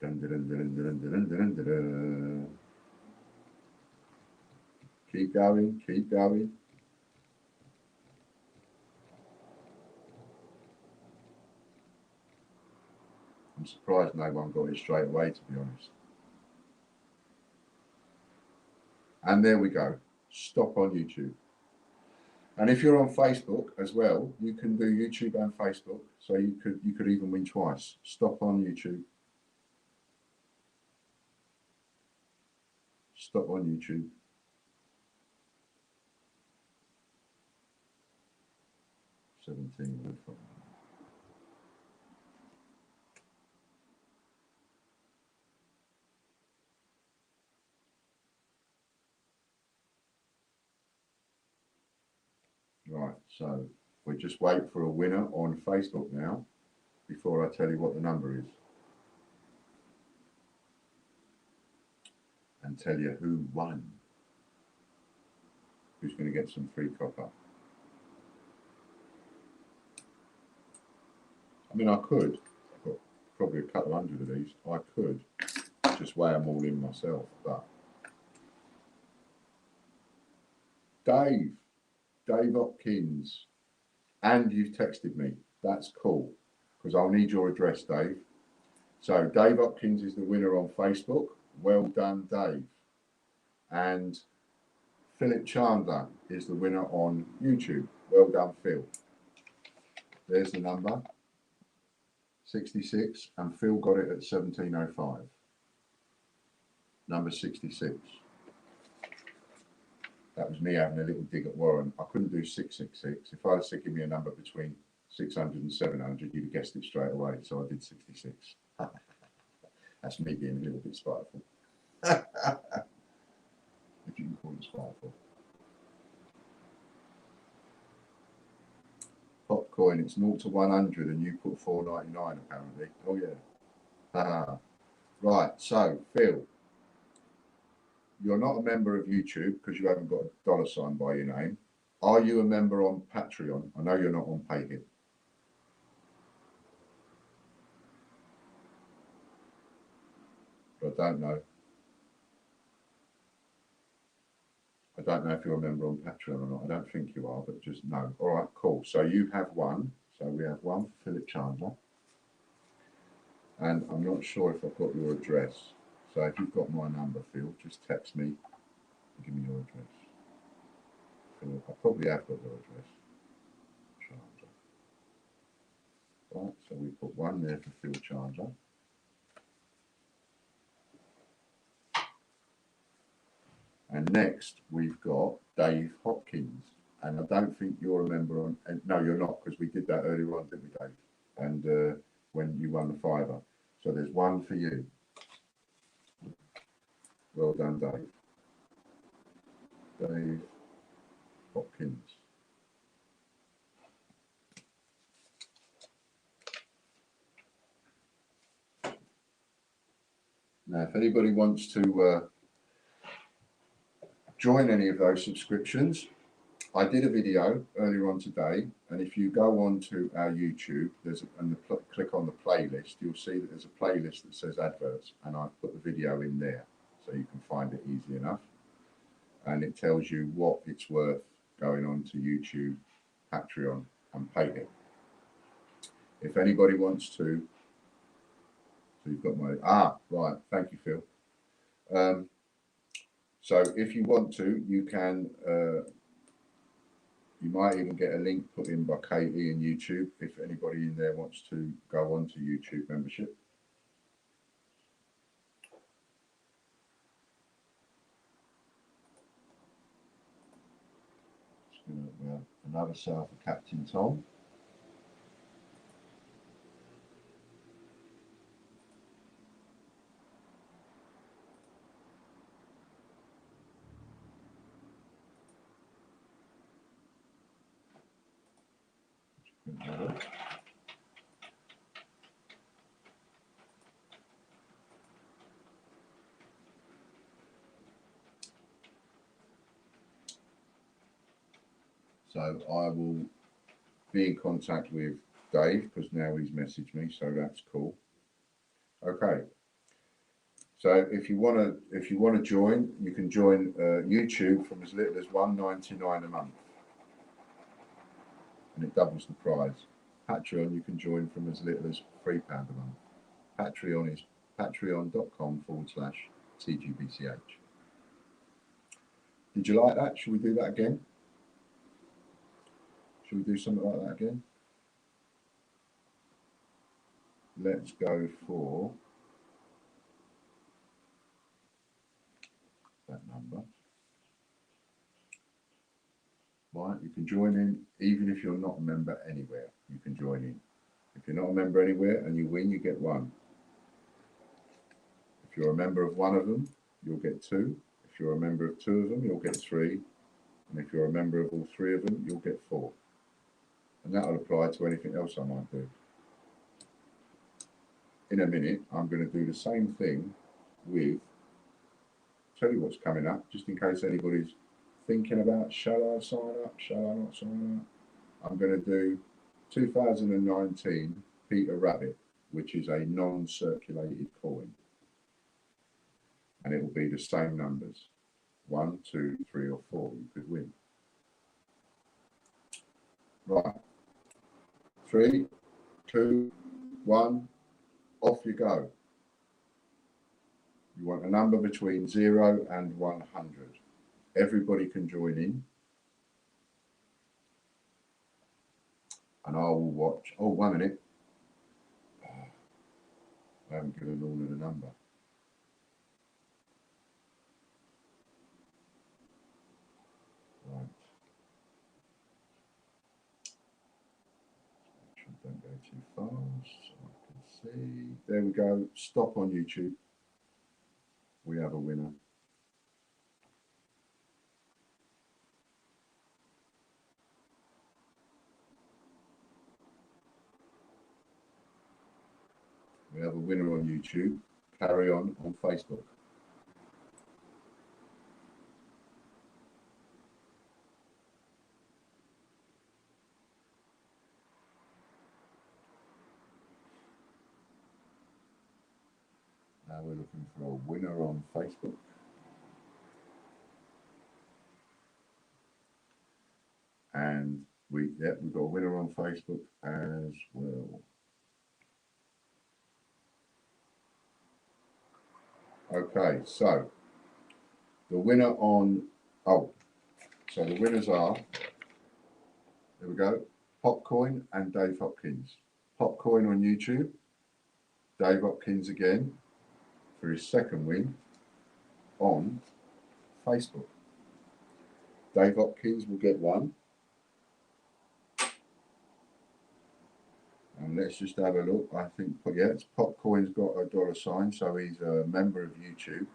Dun, dun, dun, dun, dun, dun, dun, dun, dun. Keep going, keep going. I'm surprised no one got it straight away, to be honest. And there we go. Stop on YouTube. And if you're on Facebook as well, you can do YouTube and Facebook. So you could even win twice. Stop on YouTube. Stop on YouTube. Right, so we just wait for a winner on Facebook now before I tell you what the number is. And tell you who won. Who's going to get some free copper. I mean, I could. I've got probably a couple hundred of these. I could just weigh them all in myself, but Dave Hopkins, and you've texted me. That's cool, because I'll need your address, Dave. So Dave Hopkins is the winner on Facebook. Well done, Dave. And Philip Chandler is the winner on YouTube. Well done, Phil. There's the number, 66, and Phil got it at 1705. Number 66. That was me having a little dig at Warren. I couldn't do 666. If I had said give me a number between 600 and 700, you'd have guessed it straight away. So I did 66. That's me being a little bit spiteful. If you can call it spiteful. Popcoin, it's 0 to 100 and you put 4.99 apparently. Oh yeah. Right, so Phil, you're not a member of YouTube because you haven't got a $sign by your name. Are you a member on Patreon? I know you're not on PayHip. But I don't know. I don't know if you're a member on Patreon or not. I don't think you are, but just no. All right, cool. So you have one. So we have one for Philip Chandler. And I'm not sure if I've got your address. So if you've got my number, Phil, just text me and give me your address. Phil, I probably have got your address. Chandler. Right, so we put one there for Phil Chandler. And next we've got Dave Hopkins. And I don't think you're a member on, and no, you're not, because we did that earlier on, didn't we, Dave? And when you won the fiver. So there's one for you. Well done, Dave. Dave Hopkins. Now, if anybody wants to join any of those subscriptions, I did a video earlier on today, and if you go on to our YouTube, click on the playlist, you'll see that there's a playlist that says adverts, and I've put the video in there, so you can find it easy enough. And it tells you what it's worth going on to YouTube, Patreon, and PayPal. If anybody wants to, so you've got my, right, thank you, Phil. So if you want to, you can, you might even get a link put in by Katie in YouTube if anybody in there wants to go on to YouTube membership. Another sale for Captain Tom. So I will be in contact with Dave because now he's messaged me, so that's cool. Okay. So if you want to join, you can join YouTube from as little as $1.99 a month, and it doubles the price. Patreon you can join from as little as £3 a month. Patreon is patreon.com/TGBCH. Did you like that? Should we do that again? Should we do something like that again? Let's go for that number. Right, you can join in even if you're not a member anywhere. You can join in. If you're not a member anywhere and you win, you get one. If you're a member of one of them, you'll get two. If you're a member of two of them, you'll get three. And if you're a member of all three of them, you'll get four. And that will apply to anything else I might do. In a minute, I'm going to do the same thing with, tell you what's coming up, just in case anybody's thinking about, shall I sign up, shall I not sign up? I'm going to do 2019 Peter Rabbit, which is a non-circulated coin. And it will be the same numbers, 1, 2, 3 or 4, you could win. Right, 3, 2, 1, off you go. You want a number between 0 and 100. Everybody can join in. And I will watch. Oh, 1 minute. I haven't given all of the number. Right. Don't go too fast. So I can see. There we go. Stop on YouTube. We have a winner. We have a winner on YouTube. Carry on Facebook. Now we're looking for a winner on Facebook. And we've got a winner on Facebook as well. Okay, so the winner on, so the winners are, there we go, Popcoin and Dave Hopkins. Popcoin on YouTube, Dave Hopkins again for his second win on Facebook. Dave Hopkins will get one. And let's just have a look. I think, yeah, it's Popcoin's got a $sign, so he's a member of YouTube.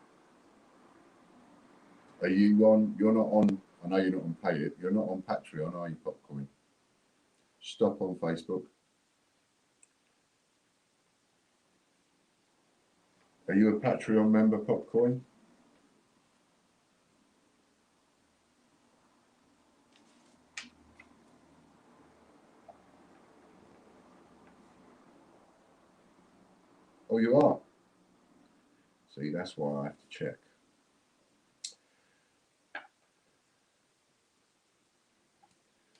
Are you on? You're not on. I know you're not on Pay It. You're not on Patreon, are you, Popcoin? Stop on Facebook. Are you a Patreon member, Popcoin? Oh, you are. See, that's why I have to check.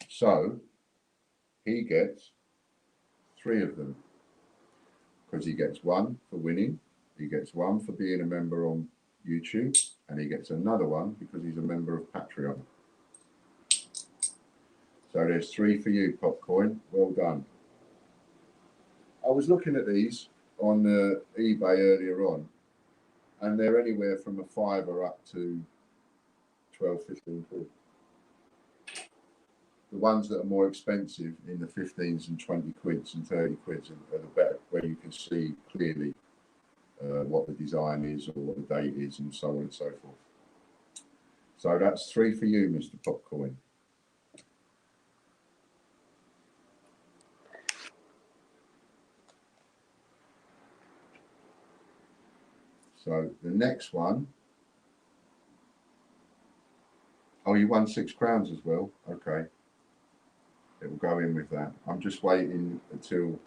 So he gets 3 of them because he gets one for winning, he gets one for being a member on YouTube, and he gets another one because he's a member of Patreon. So there's 3 for you, Popcoin. Well done. I was looking at these on eBay earlier on, and they're anywhere from a £5 up to 12, 15 quid. The ones that are more expensive in the 15s and 20 quids and 30 quids are the better, where you can see clearly what the design is or what the date is and so on and so forth. So that's 3 for you, Mr. Popcoin. So the next one, oh, you won £6 as well. Okay. It will go in with that. I'm just waiting until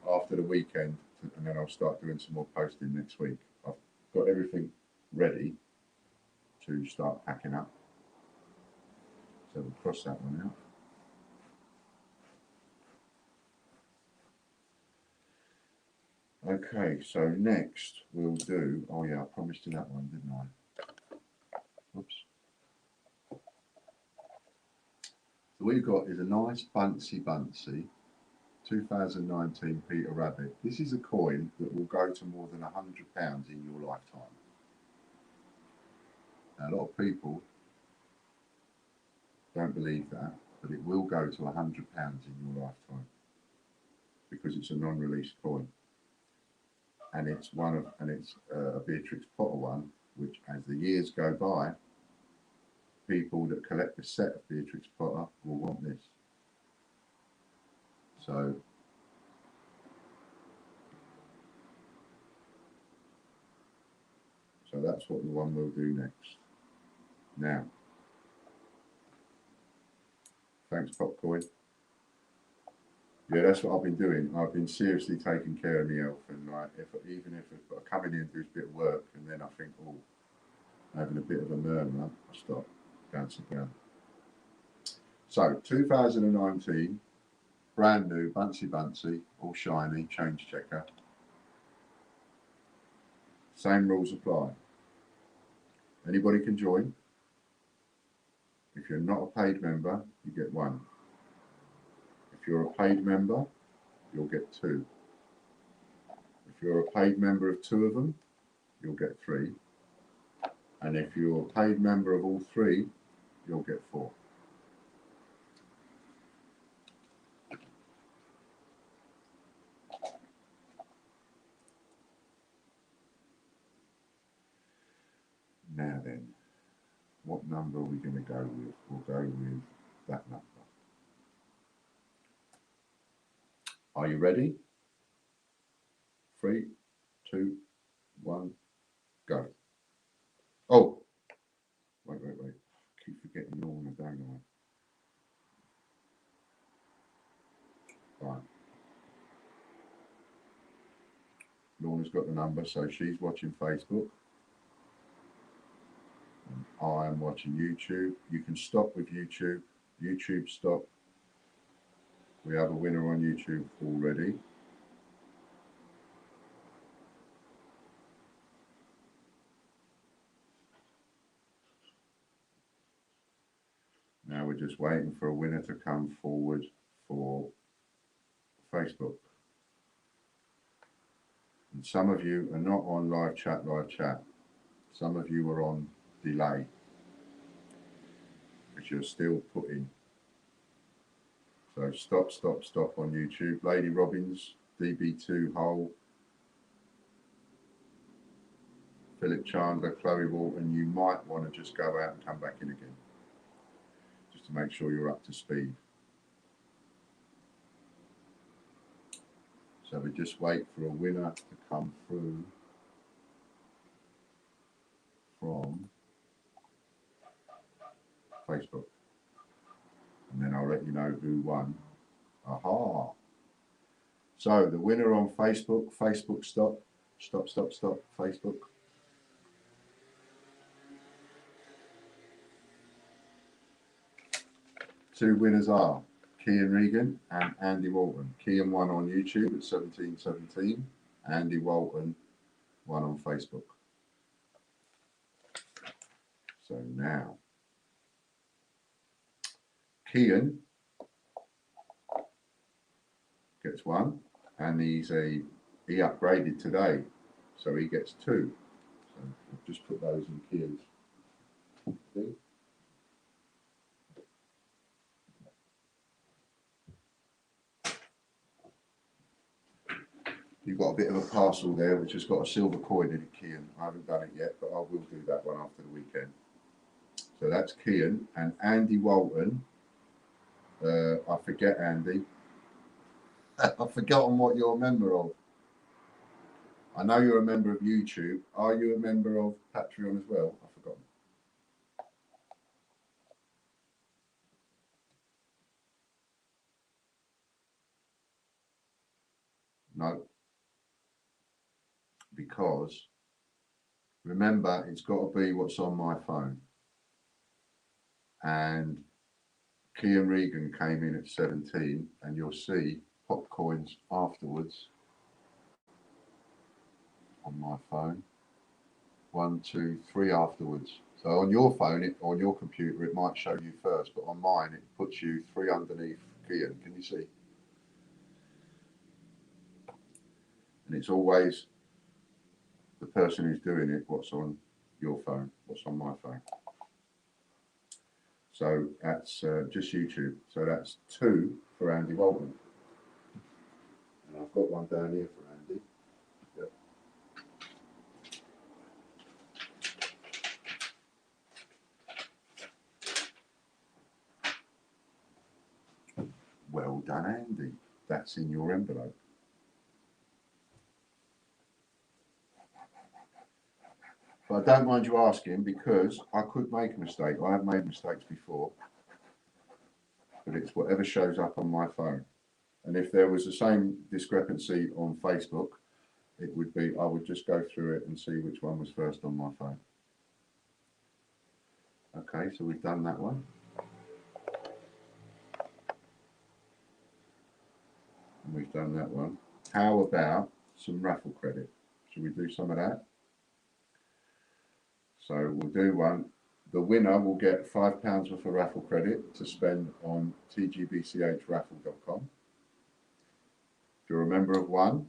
after the weekend and then I'll start doing some more posting next week. I've got everything ready to start packing up. So we'll cross that one out. Okay, so next we'll do, oh yeah, I promised you that one, didn't I? Oops. So what you've got is a nice Buncy 2019 Peter Rabbit. This is a coin that will go to more than £100 in your lifetime. Now, a lot of people don't believe that, but it will go to £100 in your lifetime because it's a non-release coin. And it's a Beatrix Potter one, which as the years go by, people that collect a set of Beatrix Potter will want this. So that's what the one we'll do next. Now, thanks, Popcoin. Yeah, that's what I've been doing. I've been seriously taking care of my health, and like, even if I come in here and do a bit of work, and then I think, oh, having a bit of a murmur, I stop, bouncing down. So 2019, brand new, Buncy, all shiny, change checker. Same rules apply. Anybody can join. If you're not a paid member, you get 1. If you're a paid member, you'll get 2. If you're a paid member of 2 of them, you'll get 3. And if you're a paid member of all 3, you'll get 4. Now then, what number are we going to go with? We'll go with that number. Are you ready? 3, 2, 1, go. Oh, wait. I keep forgetting Lorna, don't I? Right. Lorna's got the number, so she's watching Facebook. And I am watching YouTube. You can stop with YouTube. YouTube stop. We have a winner on YouTube already. Now we're just waiting for a winner to come forward for Facebook. And some of you are not on live chat. Some of you are on delay. you're still putting. So stop on YouTube. Lady Robbins, DB2 Hole, Philip Chandler, Chloe Walton. You might want to just go out and come back in again, just to make sure you're up to speed. So we just wait for a winner to come through from Facebook. And then I'll let you know who won. Aha. So the winner on Facebook, stop, Facebook. Two winners are Kian Regan and Andy Walton. Kian won on YouTube at 1717. Andy Walton won on Facebook. So now, Kian gets one, and he upgraded today, so he gets two. So I'll just put those in Kian's thing. You've got a bit of a parcel there which has got a silver coin in it, Kian. I haven't done it yet, but I will do that one after the weekend. So that's Kian. And Andy Walton, I forget Andy. I've forgotten what you're a member of. I know you're a member of YouTube. Are you a member of Patreon as well? I've forgotten. No. Because remember, it's got to be what's on my phone. And Kian Regan came in at 17, and you'll see pop coins afterwards on my phone. 1, 2, 3 afterwards. So on your phone, on your computer, it might show you first, but on mine, it puts you 3 underneath Kian. Can you see? And it's always the person who's doing it, what's on your phone, what's on my phone. So that's just YouTube. So that's 2 for Andy Walton. And I've got one down here for Andy. Yep. Well done, Andy. That's in your envelope. But I don't mind you asking, because I could make a mistake. I have made mistakes before. But it's whatever shows up on my phone. And if there was the same discrepancy on Facebook, it would be, I would just go through it and see which one was first on my phone. Okay, so we've done that one. And we've done that one. How about some raffle credit? Should we do some of that? So we'll do one. The winner will get £5 worth of raffle credit to spend on tgbchraffle.com. If you're a member of 1,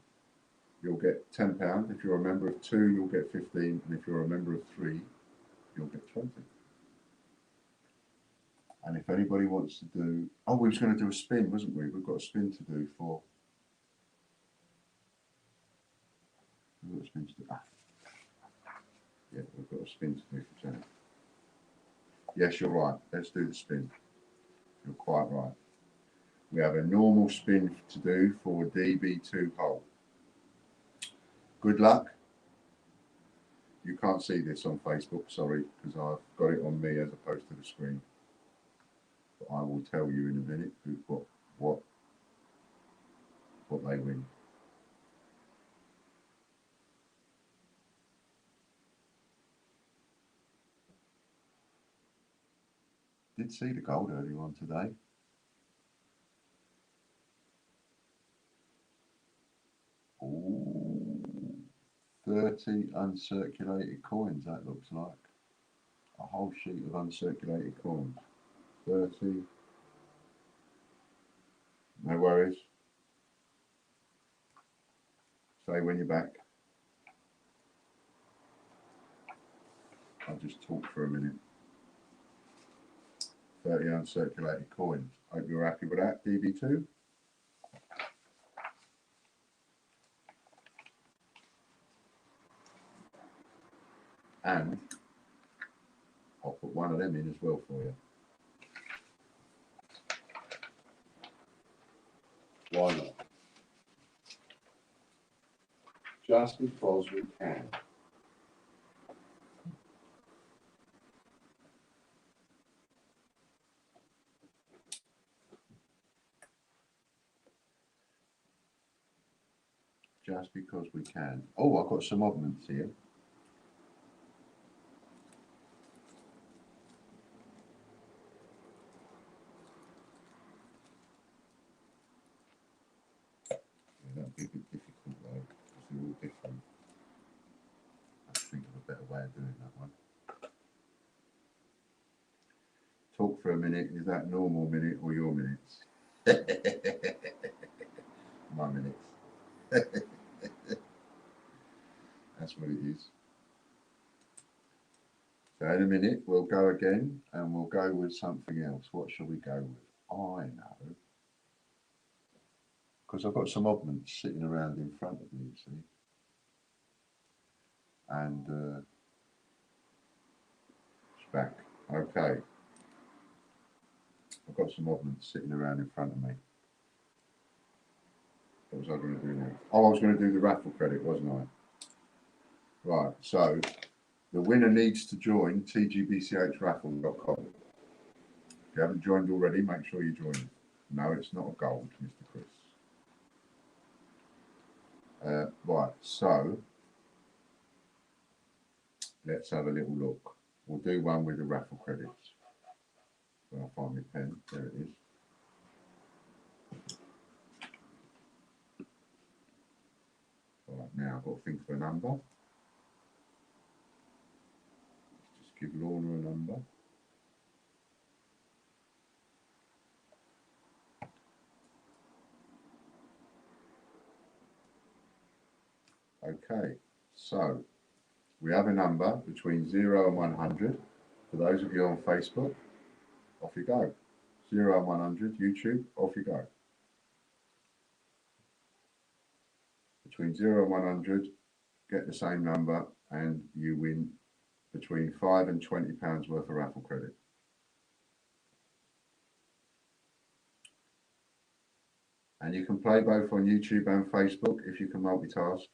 you'll get £10. If you're a member of 2, you'll get 15. And if you're a member of 3, you'll get 20. And if anybody wants to do, oh, we was going to do a spin, wasn't we? We've got a spin to do for. We've got a spin to do. Yeah, we've got a spin to do for Janet. Yes, you're right. Let's do the spin. You're quite right. We have a normal spin to do for DB2 hole. Good luck. You can't see this on Facebook, sorry, because I've got it on me as opposed to the screen. But I will tell you in a minute what they win. Did see the gold earlier on today. Ooh, 30 uncirculated coins, that looks like. A whole sheet of uncirculated coins. 30. No worries. Say when you're back. I'll just talk for a minute. 30 uncirculated coins. Hope you're happy with that, DB2. And I'll put one of them in as well for you. Why not? Just because we can. Just because we can. Oh, I've got some oddments here. That'd be a bit difficult though, because they're all different. I have to think of a better way of doing that one. Talk for a minute, is that normal minute or your minutes? My minutes. That's what it is. So in a minute we'll go again and we'll go with something else. What shall we go with? I know. Because I've got some oddments sitting around in front of me, you see. And it's back. Okay. I've got some oddments sitting around in front of me. What was I going to do now? Oh, I was going to do the raffle credit, wasn't I? Right, so the winner needs to join tgbchraffle.com. If you haven't joined already, make sure you join. No, it's not a gold, Mr. Chris. Right, so let's have a little look. We'll do one with the raffle credits. So I'll find my pen. There it is. Right, now I've got to think of a number. Just give Lorna a number. Okay, so we have a number between 0 and 100. For those of you on Facebook, off you go. 0 and 100, YouTube, off you go. Between 0 and 100, get the same number and you win between £5 and £20 worth of raffle credit. And you can play both on YouTube and Facebook if you can multitask.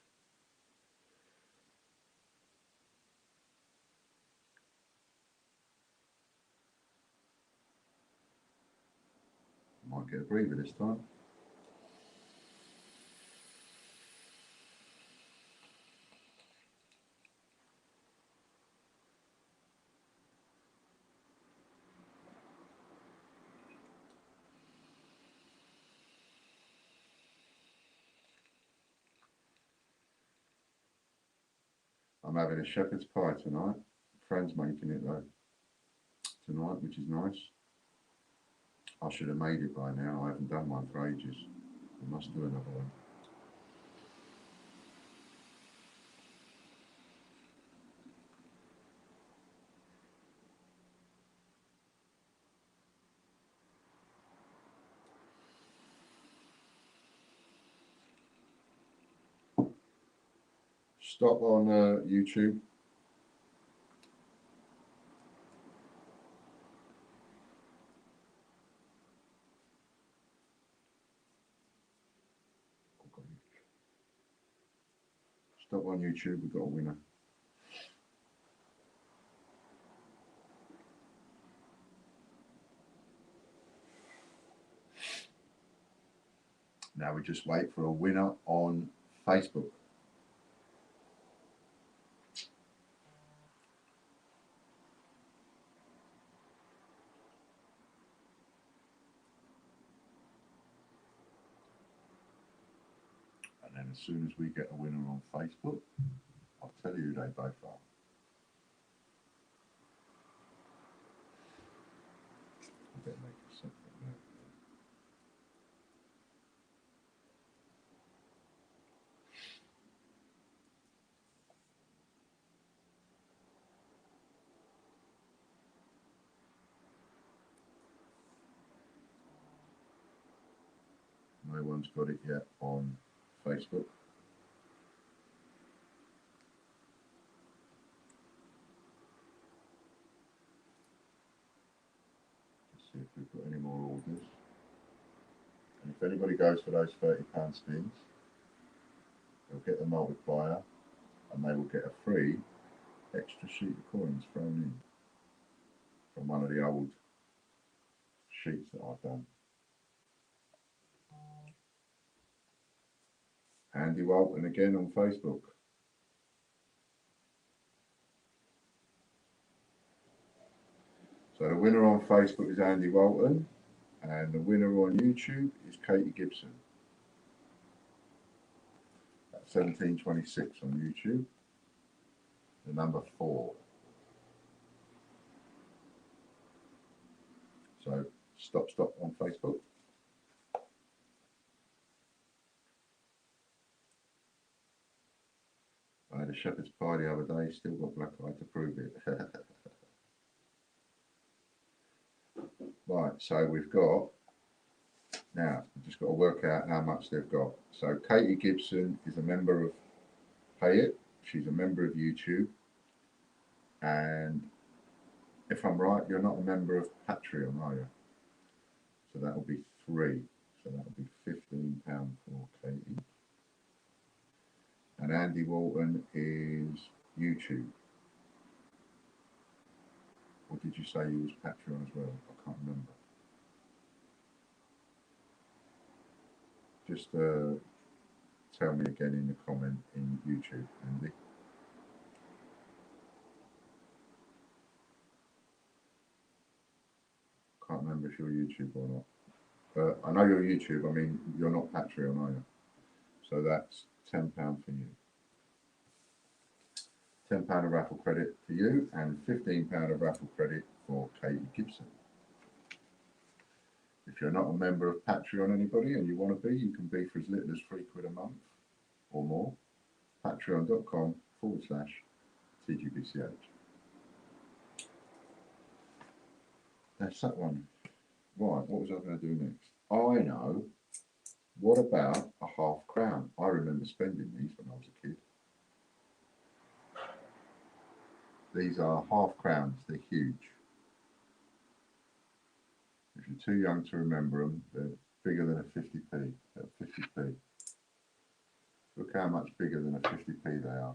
Might get a breather this time. I'm having a shepherd's pie tonight. Friend's making it though tonight, which is nice. I should have made it by now. I haven't done one for ages. I must do another one. Stop on YouTube. Stop on YouTube, we've got a winner. Now we just wait for a winner on Facebook. And then as soon as we get a winner on Facebook, I'll tell you who they both are. I better make a separate note. No one's got it yet on Facebook. Let's see if we've got any more orders. And if anybody goes for those £30 spins, they'll get the multiplier and they will get a free extra sheet of coins thrown in from one of the old sheets that I've done. Andy Walton again on Facebook. So the winner on Facebook is Andy Walton, and the winner on YouTube is Katie Gibson. That's 1726 on YouTube. The number 4. So stop on Facebook. I had a shepherd's pie the other day, still got black eye to prove it. Right, so we've got, now we've just got to work out how much they've got. So Katie Gibson is a member of Pay It, she's a member of YouTube, and if I'm right, you're not a member of Patreon, are you? So that will be 3, so that will be £15 for Katie. And Andy Walton is YouTube. Or did you say you was Patreon as well? I can't remember. Just tell me again in the comment in YouTube, Andy. Can't remember if you're YouTube or not. I know you're YouTube, I mean, you're not Patreon, are you? So that's £10 for you. £10 of raffle credit for you and £15 of raffle credit for Katie Gibson. If you're not a member of Patreon, anybody, and you want to be, you can be for as little as £3 a month or more. Patreon.com/TGBCH. That's that one. Right, what was I going to do next? I know. What about a half crown? I remember spending these when I was a kid. These are half crowns, they're huge. If you're too young to remember them, they're bigger than a 50p. They're 50p. Look how much bigger than a 50p they are.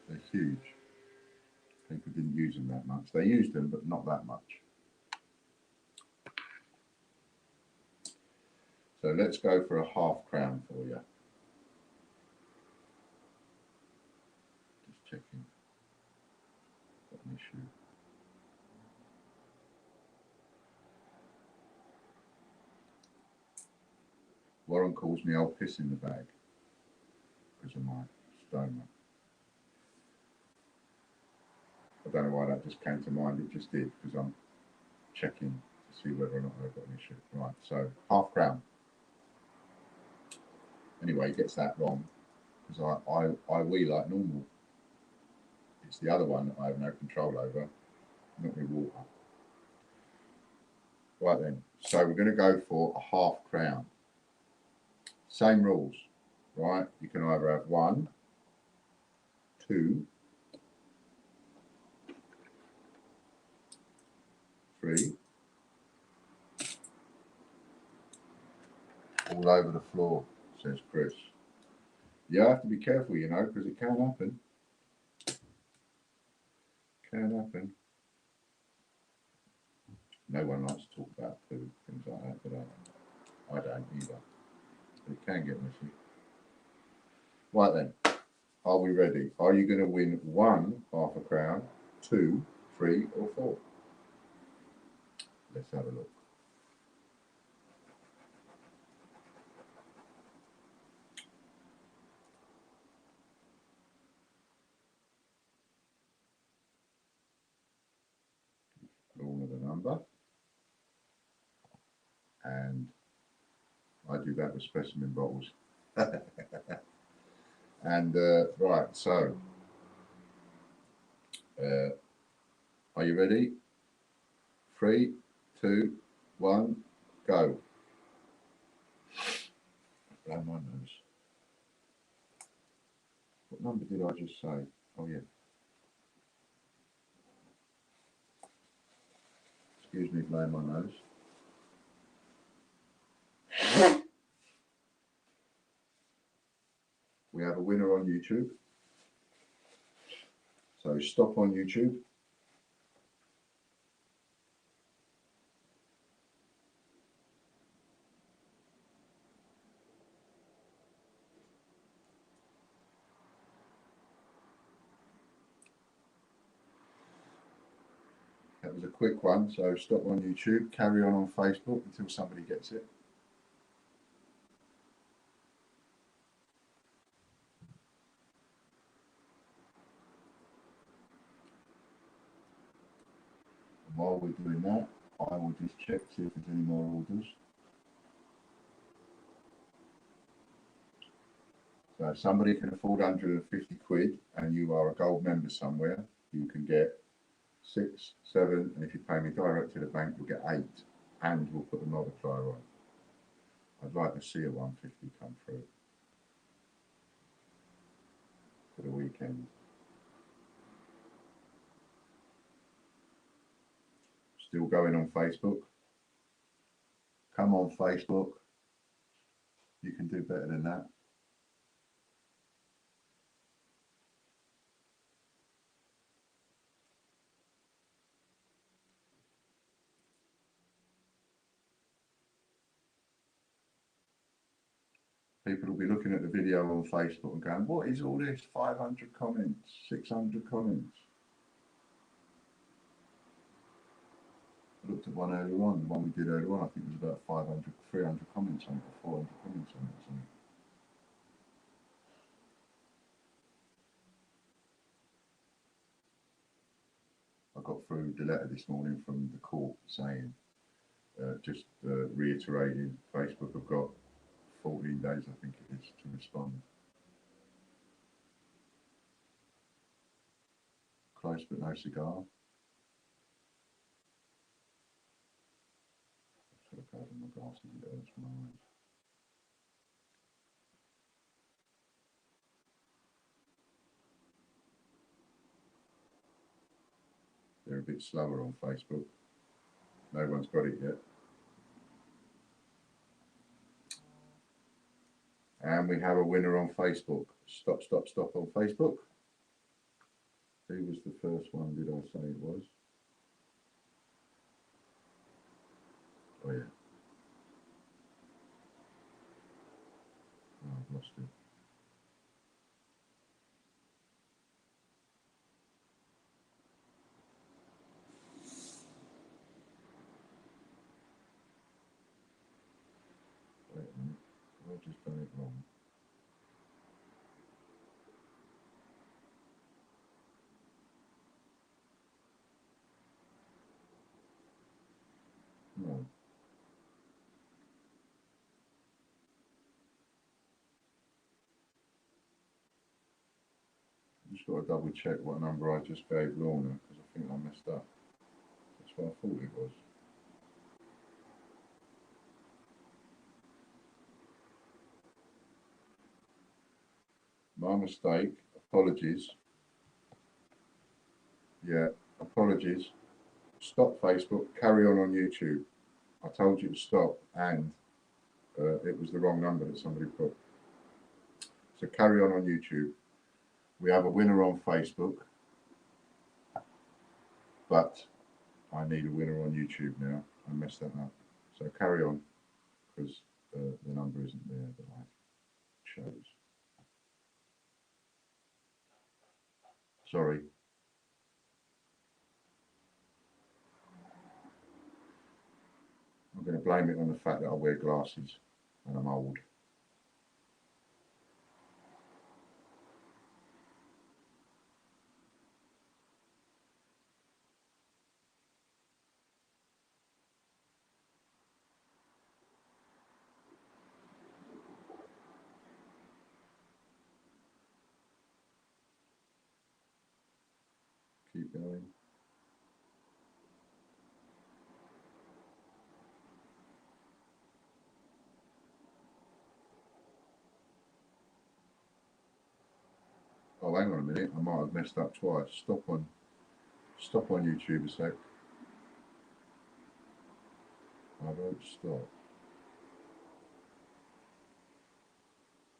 They're huge. People didn't use them that much. They used them, but not that much. So let's go for a half crown for you. Just checking. Got an issue. Warren calls me old piss in the bag because of my stoma. I don't know why that just came to mind. It just did because I'm checking to see whether or not I've got an issue. Right, so half crown. Anyway, he gets that wrong because I wee like normal. It's the other one that I have no control over, not with water. Right then, so we're going to go for a half crown. Same rules, right? You can either have 1, 2, 3, all over the floor, says Chris. You have to be careful, you know, because it can happen. Can happen. No one likes to talk about food, things like that, but I don't either. But it can get messy. Right then, are we ready? Are you going to win 1 half a crown, 2, 3, or 4? Let's have a look. All of the number. And I do that with specimen bottles. And right, so are you ready? 3, 2, one, go. Blow my nose. What number did I just say? Oh yeah. Excuse me, blowing my nose. We have a winner on YouTube. So stop on YouTube. That was a quick one, so stop on YouTube, carry on Facebook until somebody gets it. And while we're doing that, I will just check, see if there's any more orders. So if somebody can afford 150 quid and you are a gold member somewhere, you can get 6, 7, and if you pay me direct to the bank, you'll get 8, and we'll put the multiplier on. I'd like to see a 150 come through for the weekend. Still going on Facebook. Come on, Facebook. You can do better than that. People will be looking at the video on Facebook and going, what is all this? 500 comments, 600 comments. I looked at one earlier on, the one we did earlier on, I think it was about 500, 300 comments on it, or 400 comments on it or something. I got through the letter this morning from the court saying, reiterating, Facebook have got 14 days, I think it is, to respond. Close but no cigar. I should have got my glasses, it hurts my eyes. They're a bit slower on Facebook. No one's got it yet. And we have a winner on Facebook. Stop, stop, stop on Facebook. Who was the first one, did I say it was? Oh yeah. Oh, I've lost it. Wait a minute. I've just done it wrong. No. I've just got to double check what number I just gave Lorna, because I think I messed up. That's what I thought it was. My mistake. Apologies. Yeah, apologies. Stop Facebook, carry on YouTube. I told you to stop, and it was the wrong number that somebody put. So carry on YouTube. We have a winner on Facebook, but I need a winner on YouTube now. I messed that up. So carry on, because the number isn't there that I chose. Sorry. I'm going to blame it on the fact that I wear glasses and I'm old. Keep going. Oh, hang on a minute. I might have messed up twice. Stop on YouTube a sec. I won't stop.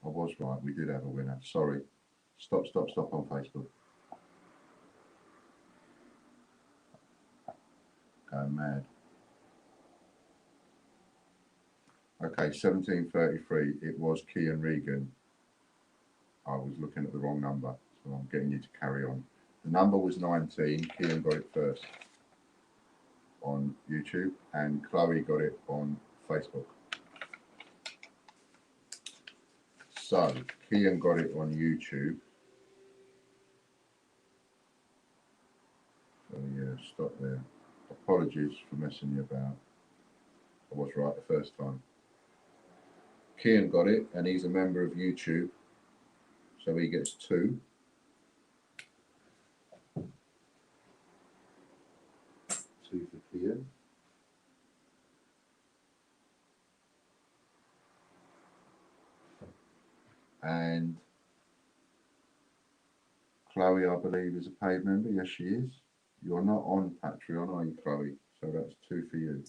I was right. We did have a winner. Sorry. Stop on Facebook. Going mad. Okay, 1733. It was Kian Regan. I was looking at the wrong number, so I'm getting you to carry on. The number was 19. Kian got it first on YouTube, and Chloe got it on Facebook. So, Kian got it on YouTube. So, yeah, stop there. Apologies for messing you about. I was right the first time. Kian got it, and he's a member of YouTube, so he gets 2. 2 for Kian. And Chloe, I believe, is a paid member. Yes, she is. You're not on Patreon, are you, Chloe? So that's 2 for you.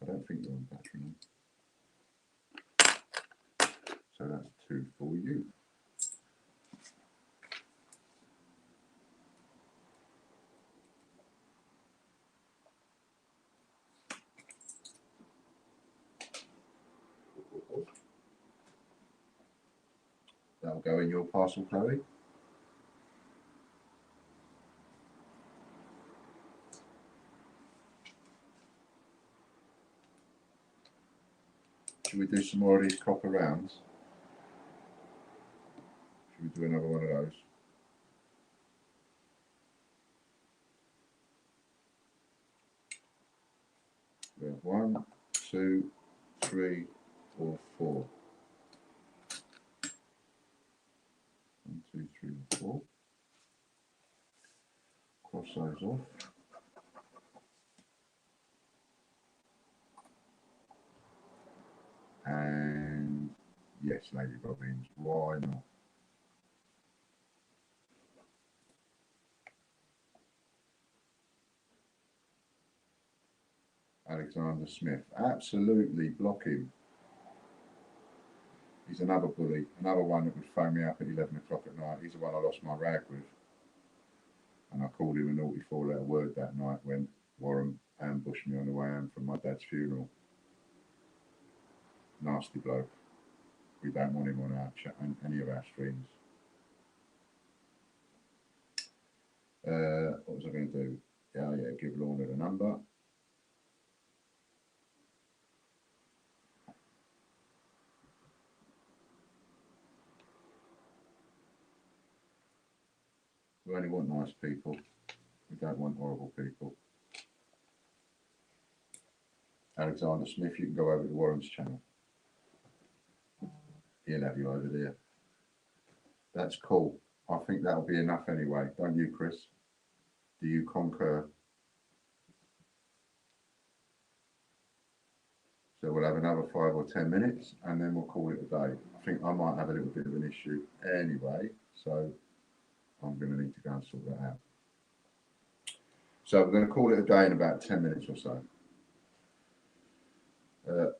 I don't think you're on Patreon. So that's 2 for you. That'll go in your parcel, Chloe. Should we do some more of these copper rounds? Should we do another one of those? We have 1, 2, 3, 4, 4. 1, 2, 3, 4. Cross those off. And yes, Lady Bobbins, why not? Alexander Smith, absolutely block him. He's another bully, another one that would phone me up at 11 o'clock at night. He's the one I lost my rag with. And I called him a naughty 4-letter word that night when Warren ambushed me on the way home from my dad's funeral. Nasty bloke. We don't want him on any of our streams. What was I going to do? Yeah, give Lorna the number. We only want nice people. We don't want horrible people. Alexander Smith, you can go over to Warren's channel. He'll have you over there. That's cool. I think that'll be enough anyway. Don't you, Chris? Do you concur? So we'll have another 5 or 10 minutes and then we'll call it a day. I think I might have a little bit of an issue anyway, so I'm going to need to go and sort that out. So we're going to call it a day in about 10 minutes or so.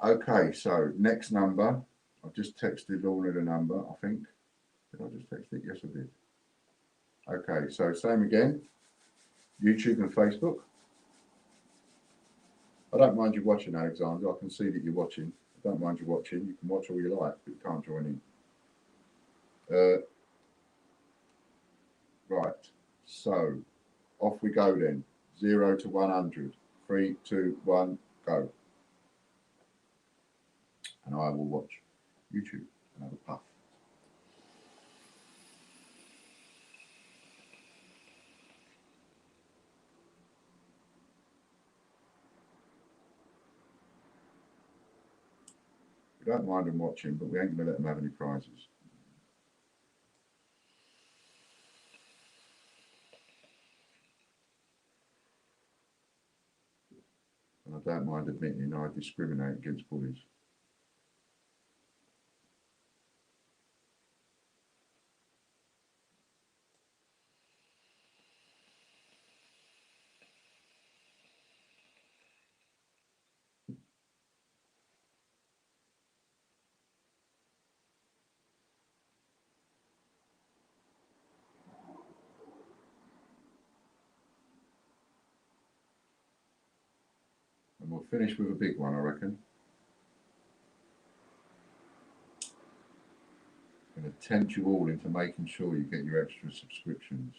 Okay, so next number. I've just texted Lorna the number, I think. Did I just text it? Yes, I did. Okay, so same again. YouTube and Facebook. I don't mind you watching, Alexander. I can see that you're watching. I don't mind you watching. You can watch all you like, but you can't join in. Right. So off we go then. 0 to 100. 3, 2, 1, go. And I will watch YouTube and have a puff. We don't mind them watching, but we ain't going to let them have any prizes. And I don't mind admitting I discriminate against bullies. finish with a big one, I reckon. I'm going to tempt you all into making sure you get your extra subscriptions.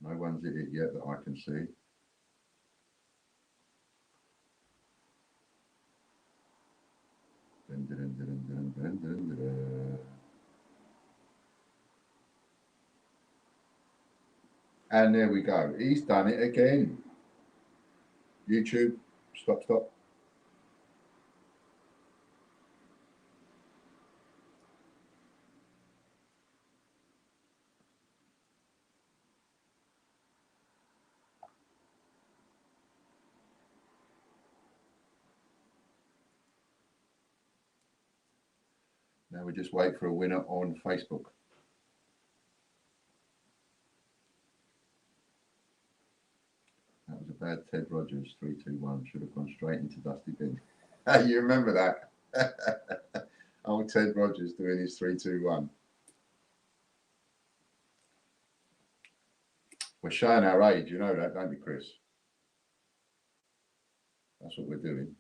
No one's hit it yet that I can see. Dun, dun, dun, dun, dun, dun, dun, dun. And there we go. He's done it again. YouTube, stop, stop. Now we just wait for a winner on Facebook. That was a bad Ted Rogers, 3-2-1. Should have gone straight into Dusty Bin. You remember that? Old Ted Rogers doing his 3-2-1. We're showing our age, you know that, don't you, Chris? That's what we're doing.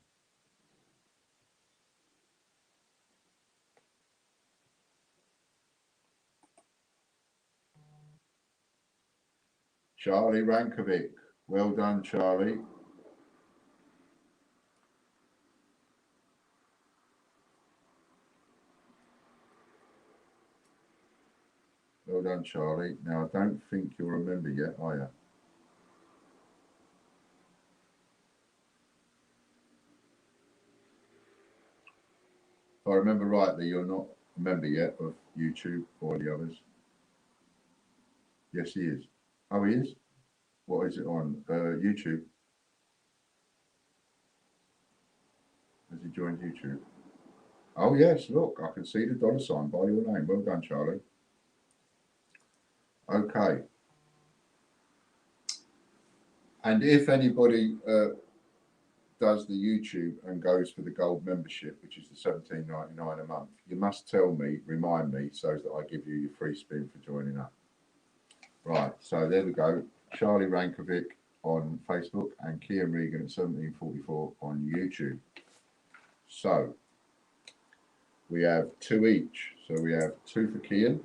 Charlie Rankovic. Well done, Charlie. Well done, Charlie. Now, I don't think you'll remember yet, are you? If I remember rightly, you're not a member yet of YouTube or the others. Yes, he is. Oh, he is? What is it on? YouTube. Has he joined YouTube? Oh, yes, look, I can see the $ by your name. Well done, Charlie. Okay. And if anybody does the YouTube and goes for the gold membership, which is the $17.99 a month, you must tell me, remind me, so that I give you your free spin for joining up. Right, so there we go. Charlie Rankovic on Facebook and Kian Regan at 1744 on YouTube. So we have 2 each. So we have 2 for Kian.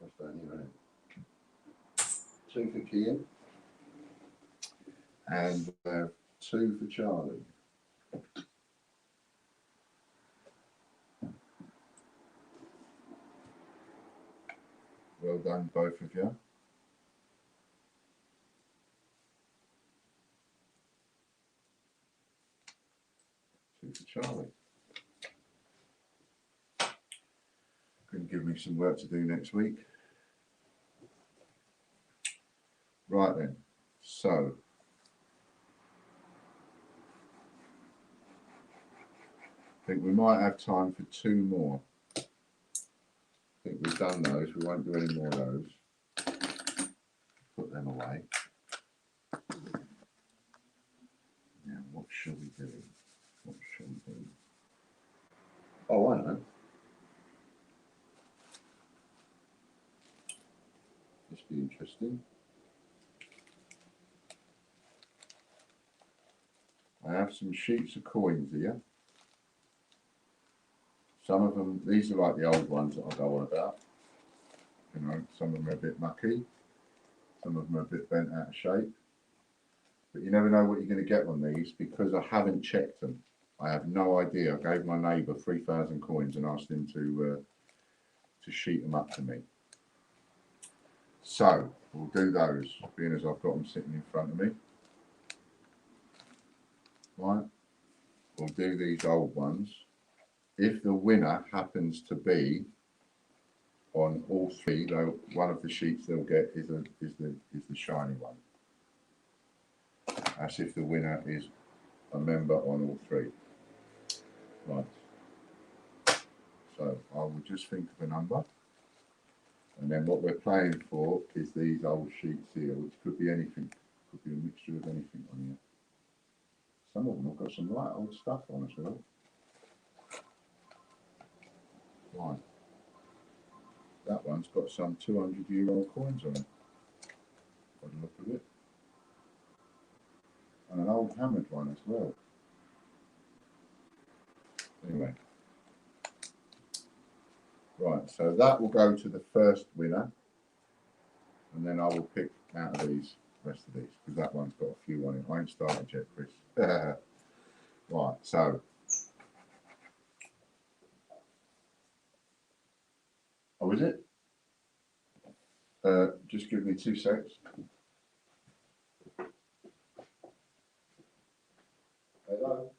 What's that here? 2 for Kian. And we have 2 for Charlie. Well done, both of you. 2 for Charlie. Going to give me some work to do next week. Right then, so I think we might have time for 2 more. I think we've done those. We won't do any more of those. Put them away. Now, what shall we do? What shall we do? Oh, I know. This will be interesting. I have some sheets of coins here. Some of them, these are like the old ones that I go on about. You know, some of them are a bit mucky. Some of them are a bit bent out of shape. But you never know what you're going to get on these because I haven't checked them. I have no idea. I gave my neighbour 3,000 coins and asked him to sheet them up to me. So we'll do those, being as I've got them sitting in front of me. Right, we'll do these old ones. If the winner happens to be on all 3, though, one of the sheets they'll get is the shiny one. That's if the winner is a member on all 3. Right. So I will just think of a number, And then what we're playing for is these old sheets here, which could be anything. Could be a mixture of anything on here. Some of them have got some right old stuff on as well. Right. That one's got some 200-year-old coins on it. By the look of it. And an old hammered one as well. Anyway. Right, so that will go to the first winner. And then I will pick out of these, rest of these, because that one's got a few on it. I ain't started yet, Chris. Right, so. Oh, is it? Just give me 2 seconds. Hello?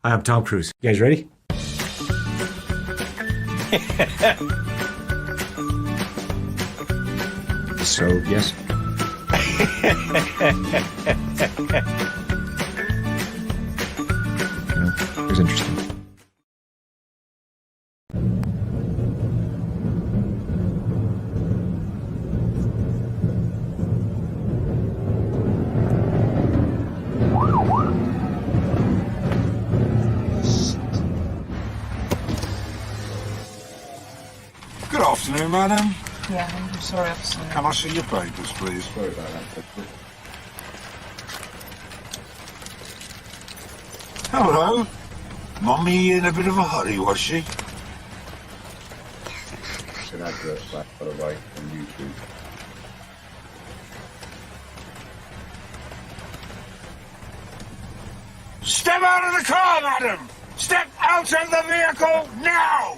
Hi, I'm Tom Cruise. You guys ready? So, yes. It was interesting. Good afternoon, madam. Yeah, I'm sorry, officer. Can I see your papers, please? Sorry about that. Hello. Mummy in a bit of a hurry, was she? It's an advert back, by the way, on YouTube. Step out of the car, madam! Step out of the vehicle now!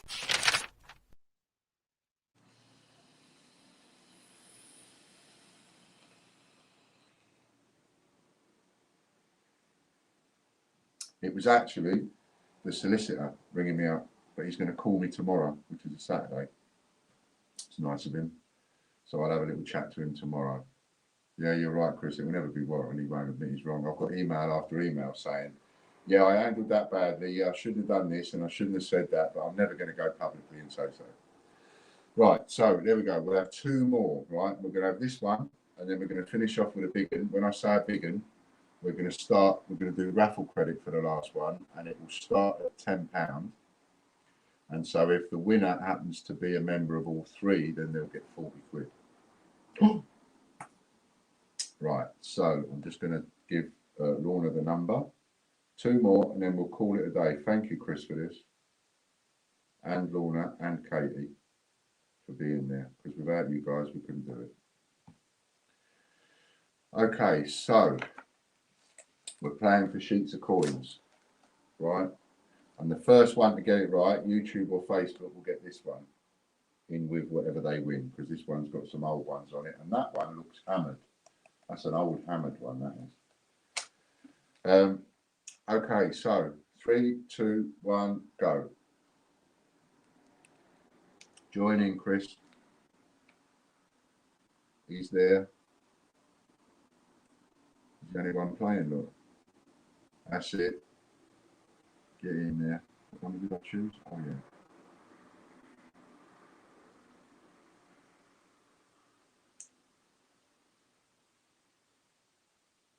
It was actually the solicitor ringing me up, but he's going to call me tomorrow, which is a Saturday. It's nice of him. So I'll have a little chat to him tomorrow. Yeah, you're right, Chris. It will never be Warren. He won't admit he's wrong. I've got email after email saying, yeah, I handled that badly. I shouldn't have done this and I shouldn't have said that, but I'm never going to go publicly and say so. Right, so there we go. We'll have 2 more, right? We're going to have this one, and then we're going to finish off with a big one. When I say a big one, we're going to do raffle credit for the last one, and it will start at £10. And so if the winner happens to be a member of all 3, then they'll get 40 quid. Right, so I'm just going to give Lorna the number. 2 more, and then we'll call it a day. Thank you, Chris, for this. And Lorna and Katie for being there, because without you guys, we couldn't do it. Okay, so we're playing for sheets of coins, right? And the first one to get it right, YouTube or Facebook will get this one in with whatever they win, because this one's got some old ones on it, and that one looks hammered. That's an old hammered one, that is. Okay, so 3, 2, 1, go. Join in, Chris. He's there. He's the only one playing, look. That's it. Get in there. What one did I choose? Oh, yeah.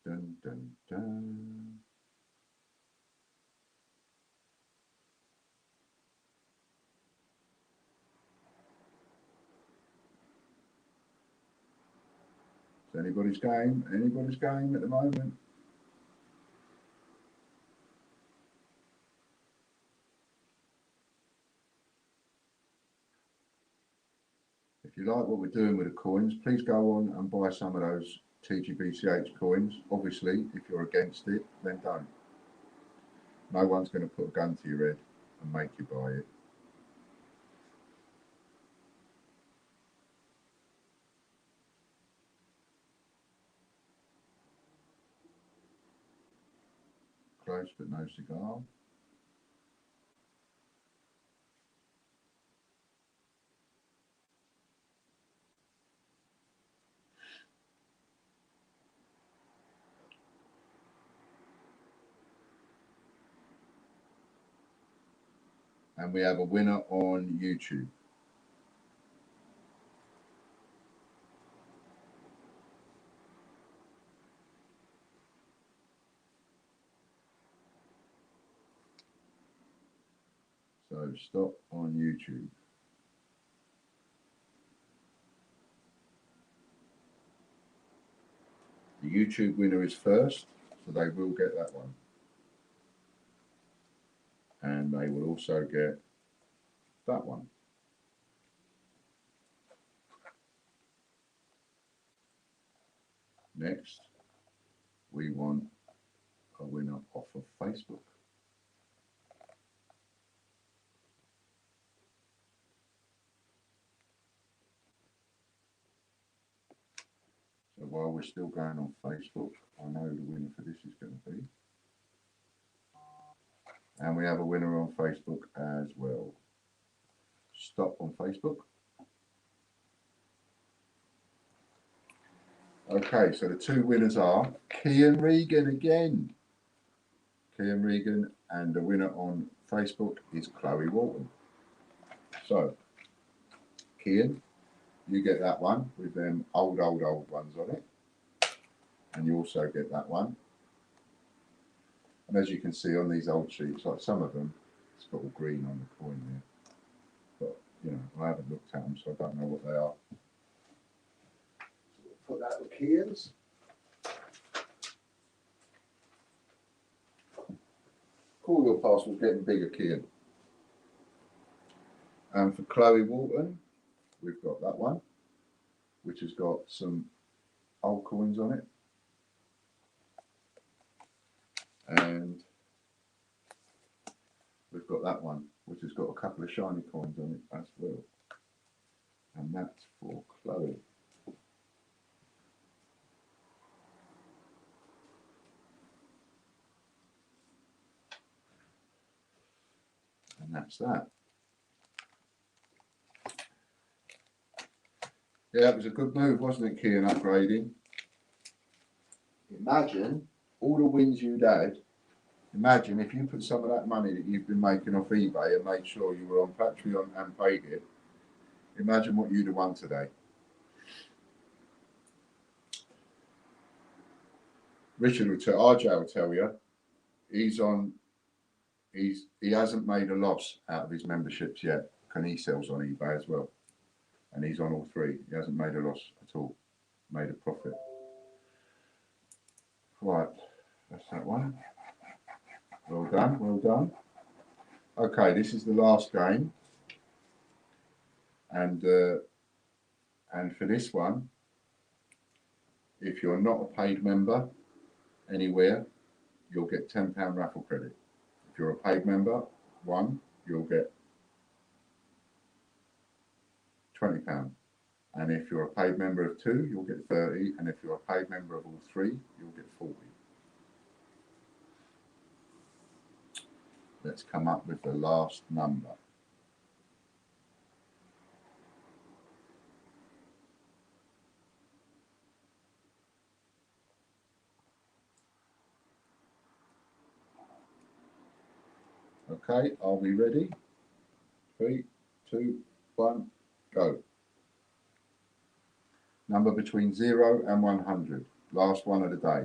Dun, dun, dun. It's anybody's game. Anybody's game at the moment. If you like what we're doing with the coins, please go on and buy some of those TGBCH coins. Obviously, if you're against it, then don't. No one's going to put a gun to your head and make you buy it. Close but no cigar. And we have a winner on YouTube. So stop on YouTube. The YouTube winner is first, so they will get that one. And they will also get that one. Next, we want a winner off of Facebook. So while we're still going on Facebook, I know the winner for this is going to be. And we have a winner on Facebook as well. Stop on Facebook. Okay, so the two winners are Kian Regan again. Kian Regan, and the winner on Facebook is Chloe Walton. So, Kian, you get that one with them old ones on it. And you also get that one. And as you can see on these old sheets, like some of them, it's got all green on the coin there. But, you know, I haven't looked at them, so I don't know what they are. So we'll put that with Kian's. Call your parcel's getting bigger, Kian. And for Chloe Walton, we've got that one, which has got some old coins on it. And we've got that one, which has got a couple of shiny coins on it as well. And that's for Chloe. And that's that. Yeah, it was a good move, wasn't it, Kian, upgrading? Imagine all the wins you'd had. Imagine if you put some of that money that you've been making off eBay and made sure you were on Patreon and paid it. Imagine what you'd have won today. Richard will tell, RJ will tell you, he hasn't made a loss out of his memberships yet, and he sells on eBay as well. And he's on all three. He hasn't made a loss at all, made a profit. Right, that's that one. Well done, well done. Okay, this is the last game. And for this one, if you're not a paid member anywhere, you'll get £10 raffle credit. If you're a paid member, you'll get £20. And if you're a paid member of 2, you'll get 30. And if you're a paid member of all 3, you'll get 40. Let's come up with the last number. Okay, are we ready? 3, 2, 1, go. Number between 0 and 100. Last one of the day.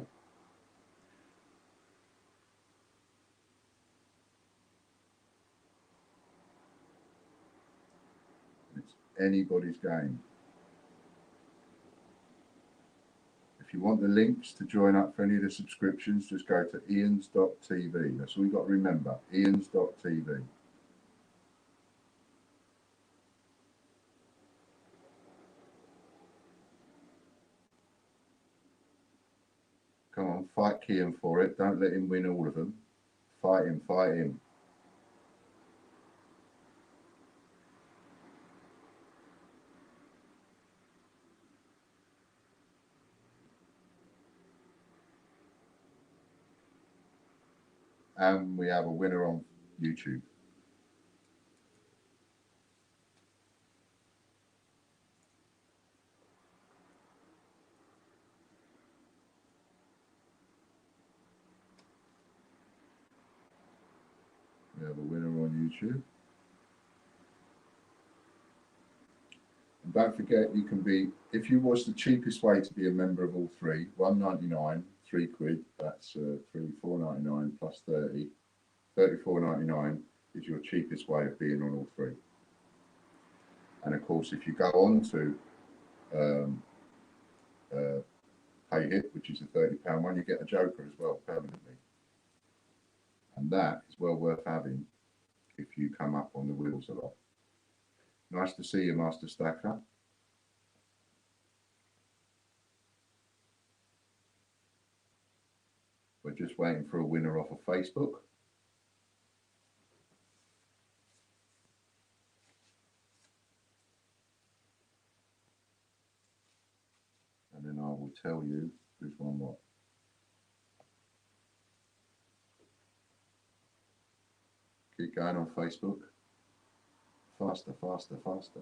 It's anybody's game. If you want the links to join up for any of the subscriptions, just go to ians.tv. That's all you've got to remember, ians.tv. Come on, fight Kian for it. Don't let him win all of them. Fight him, fight him. And we have a winner on YouTube. We have a winner on YouTube. don't forget, you can be, if you was the cheapest way to be a member of all three, £1.99, £3, that's 4.99 plus 30, £34.99 is your cheapest way of being on all three. And of course, if you go on to PayHip, which is a £30 one, you get a Joker as well permanently. And that is well worth having if you come up on the wheels a lot. Nice to see you, Master Stacker. We're just waiting for a winner off of Facebook. And then I will tell you who's won what. Keep going on Facebook. Faster, faster, faster.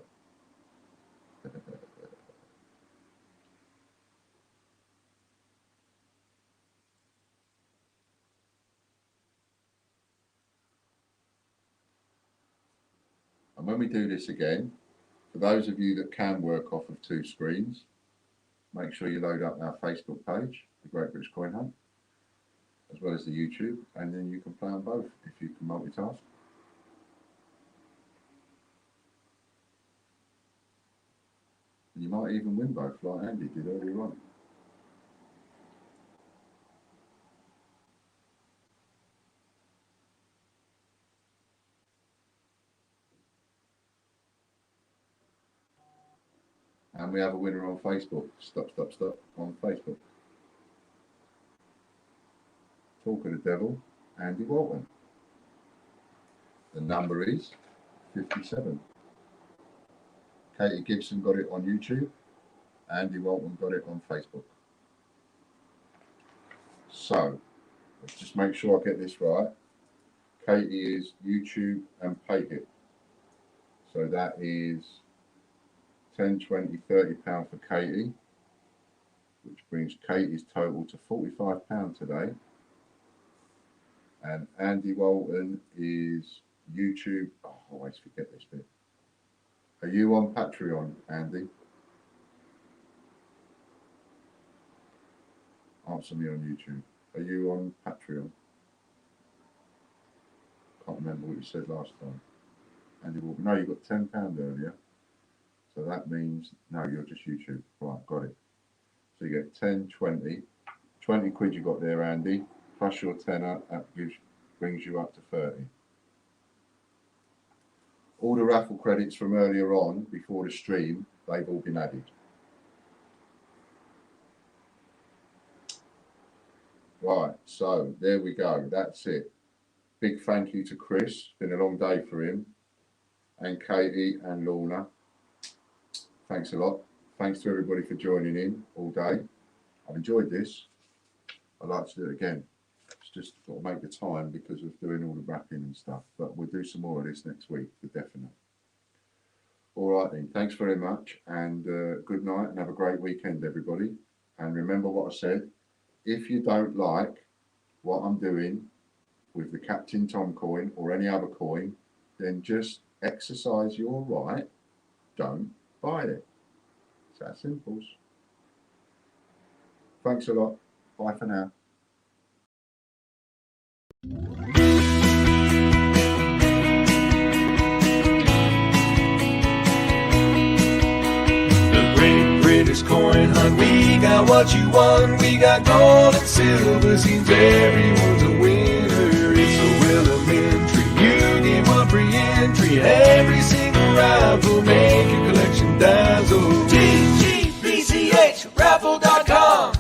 And when we do this again, for those of you that can work off of two screens, make sure you load up our Facebook page, The Great British Coin Hunt, as well as the YouTube, and then you can play on both if you can multitask. And you might even win both, like Andy did earlier on. And we have a winner on Facebook. Stop, stop, stop on Facebook. Talk of the Devil, Andy Walton. The number is 57. Katie Gibson got it on YouTube. Andy Walton got it on Facebook. So, let's just make sure I get this right. Katie is YouTube and PayHip. So that is 10, 20, £30 for Katie, which brings Katie's total to £45 today. And Andy Walton is YouTube. Oh, I always forget this bit. Are you on Patreon, Andy? Answer me on YouTube. Are you on Patreon? Can't remember what you said last time. Andy Walton. No, you got £10 earlier. So that means, no, you're just YouTube. Right, got it. So you get 10, 20. 20 quid you got there, Andy. Plus your tenner, that brings you up to 30. All the raffle credits from earlier on, before the stream, they've all been added. Right, so there we go. That's it. Big thank you to Chris. It's been a long day for him. And Katie and Lorna. Thanks a lot. Thanks to everybody for joining in all day. I've enjoyed this. I'd like to do it again. It's just got to make the time because of doing all the wrapping and stuff. But we'll do some more of this next week for definite. All right then. Thanks very much. And good night and have a great weekend, everybody. And remember what I said. If you don't like what I'm doing with the Captain Tom coin or any other coin, then just exercise your right. Don't buy it. It's that simple. Thanks a lot. Bye for now. The Great British Coin Hunt. We got what you want. We got gold and silver. Seems everyone's a winner. It's so elementary. You get one free entry. Every single raffle make your collection dazzle. TGBCH Raffle.com.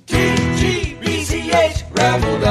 TGBCH Raffle.com.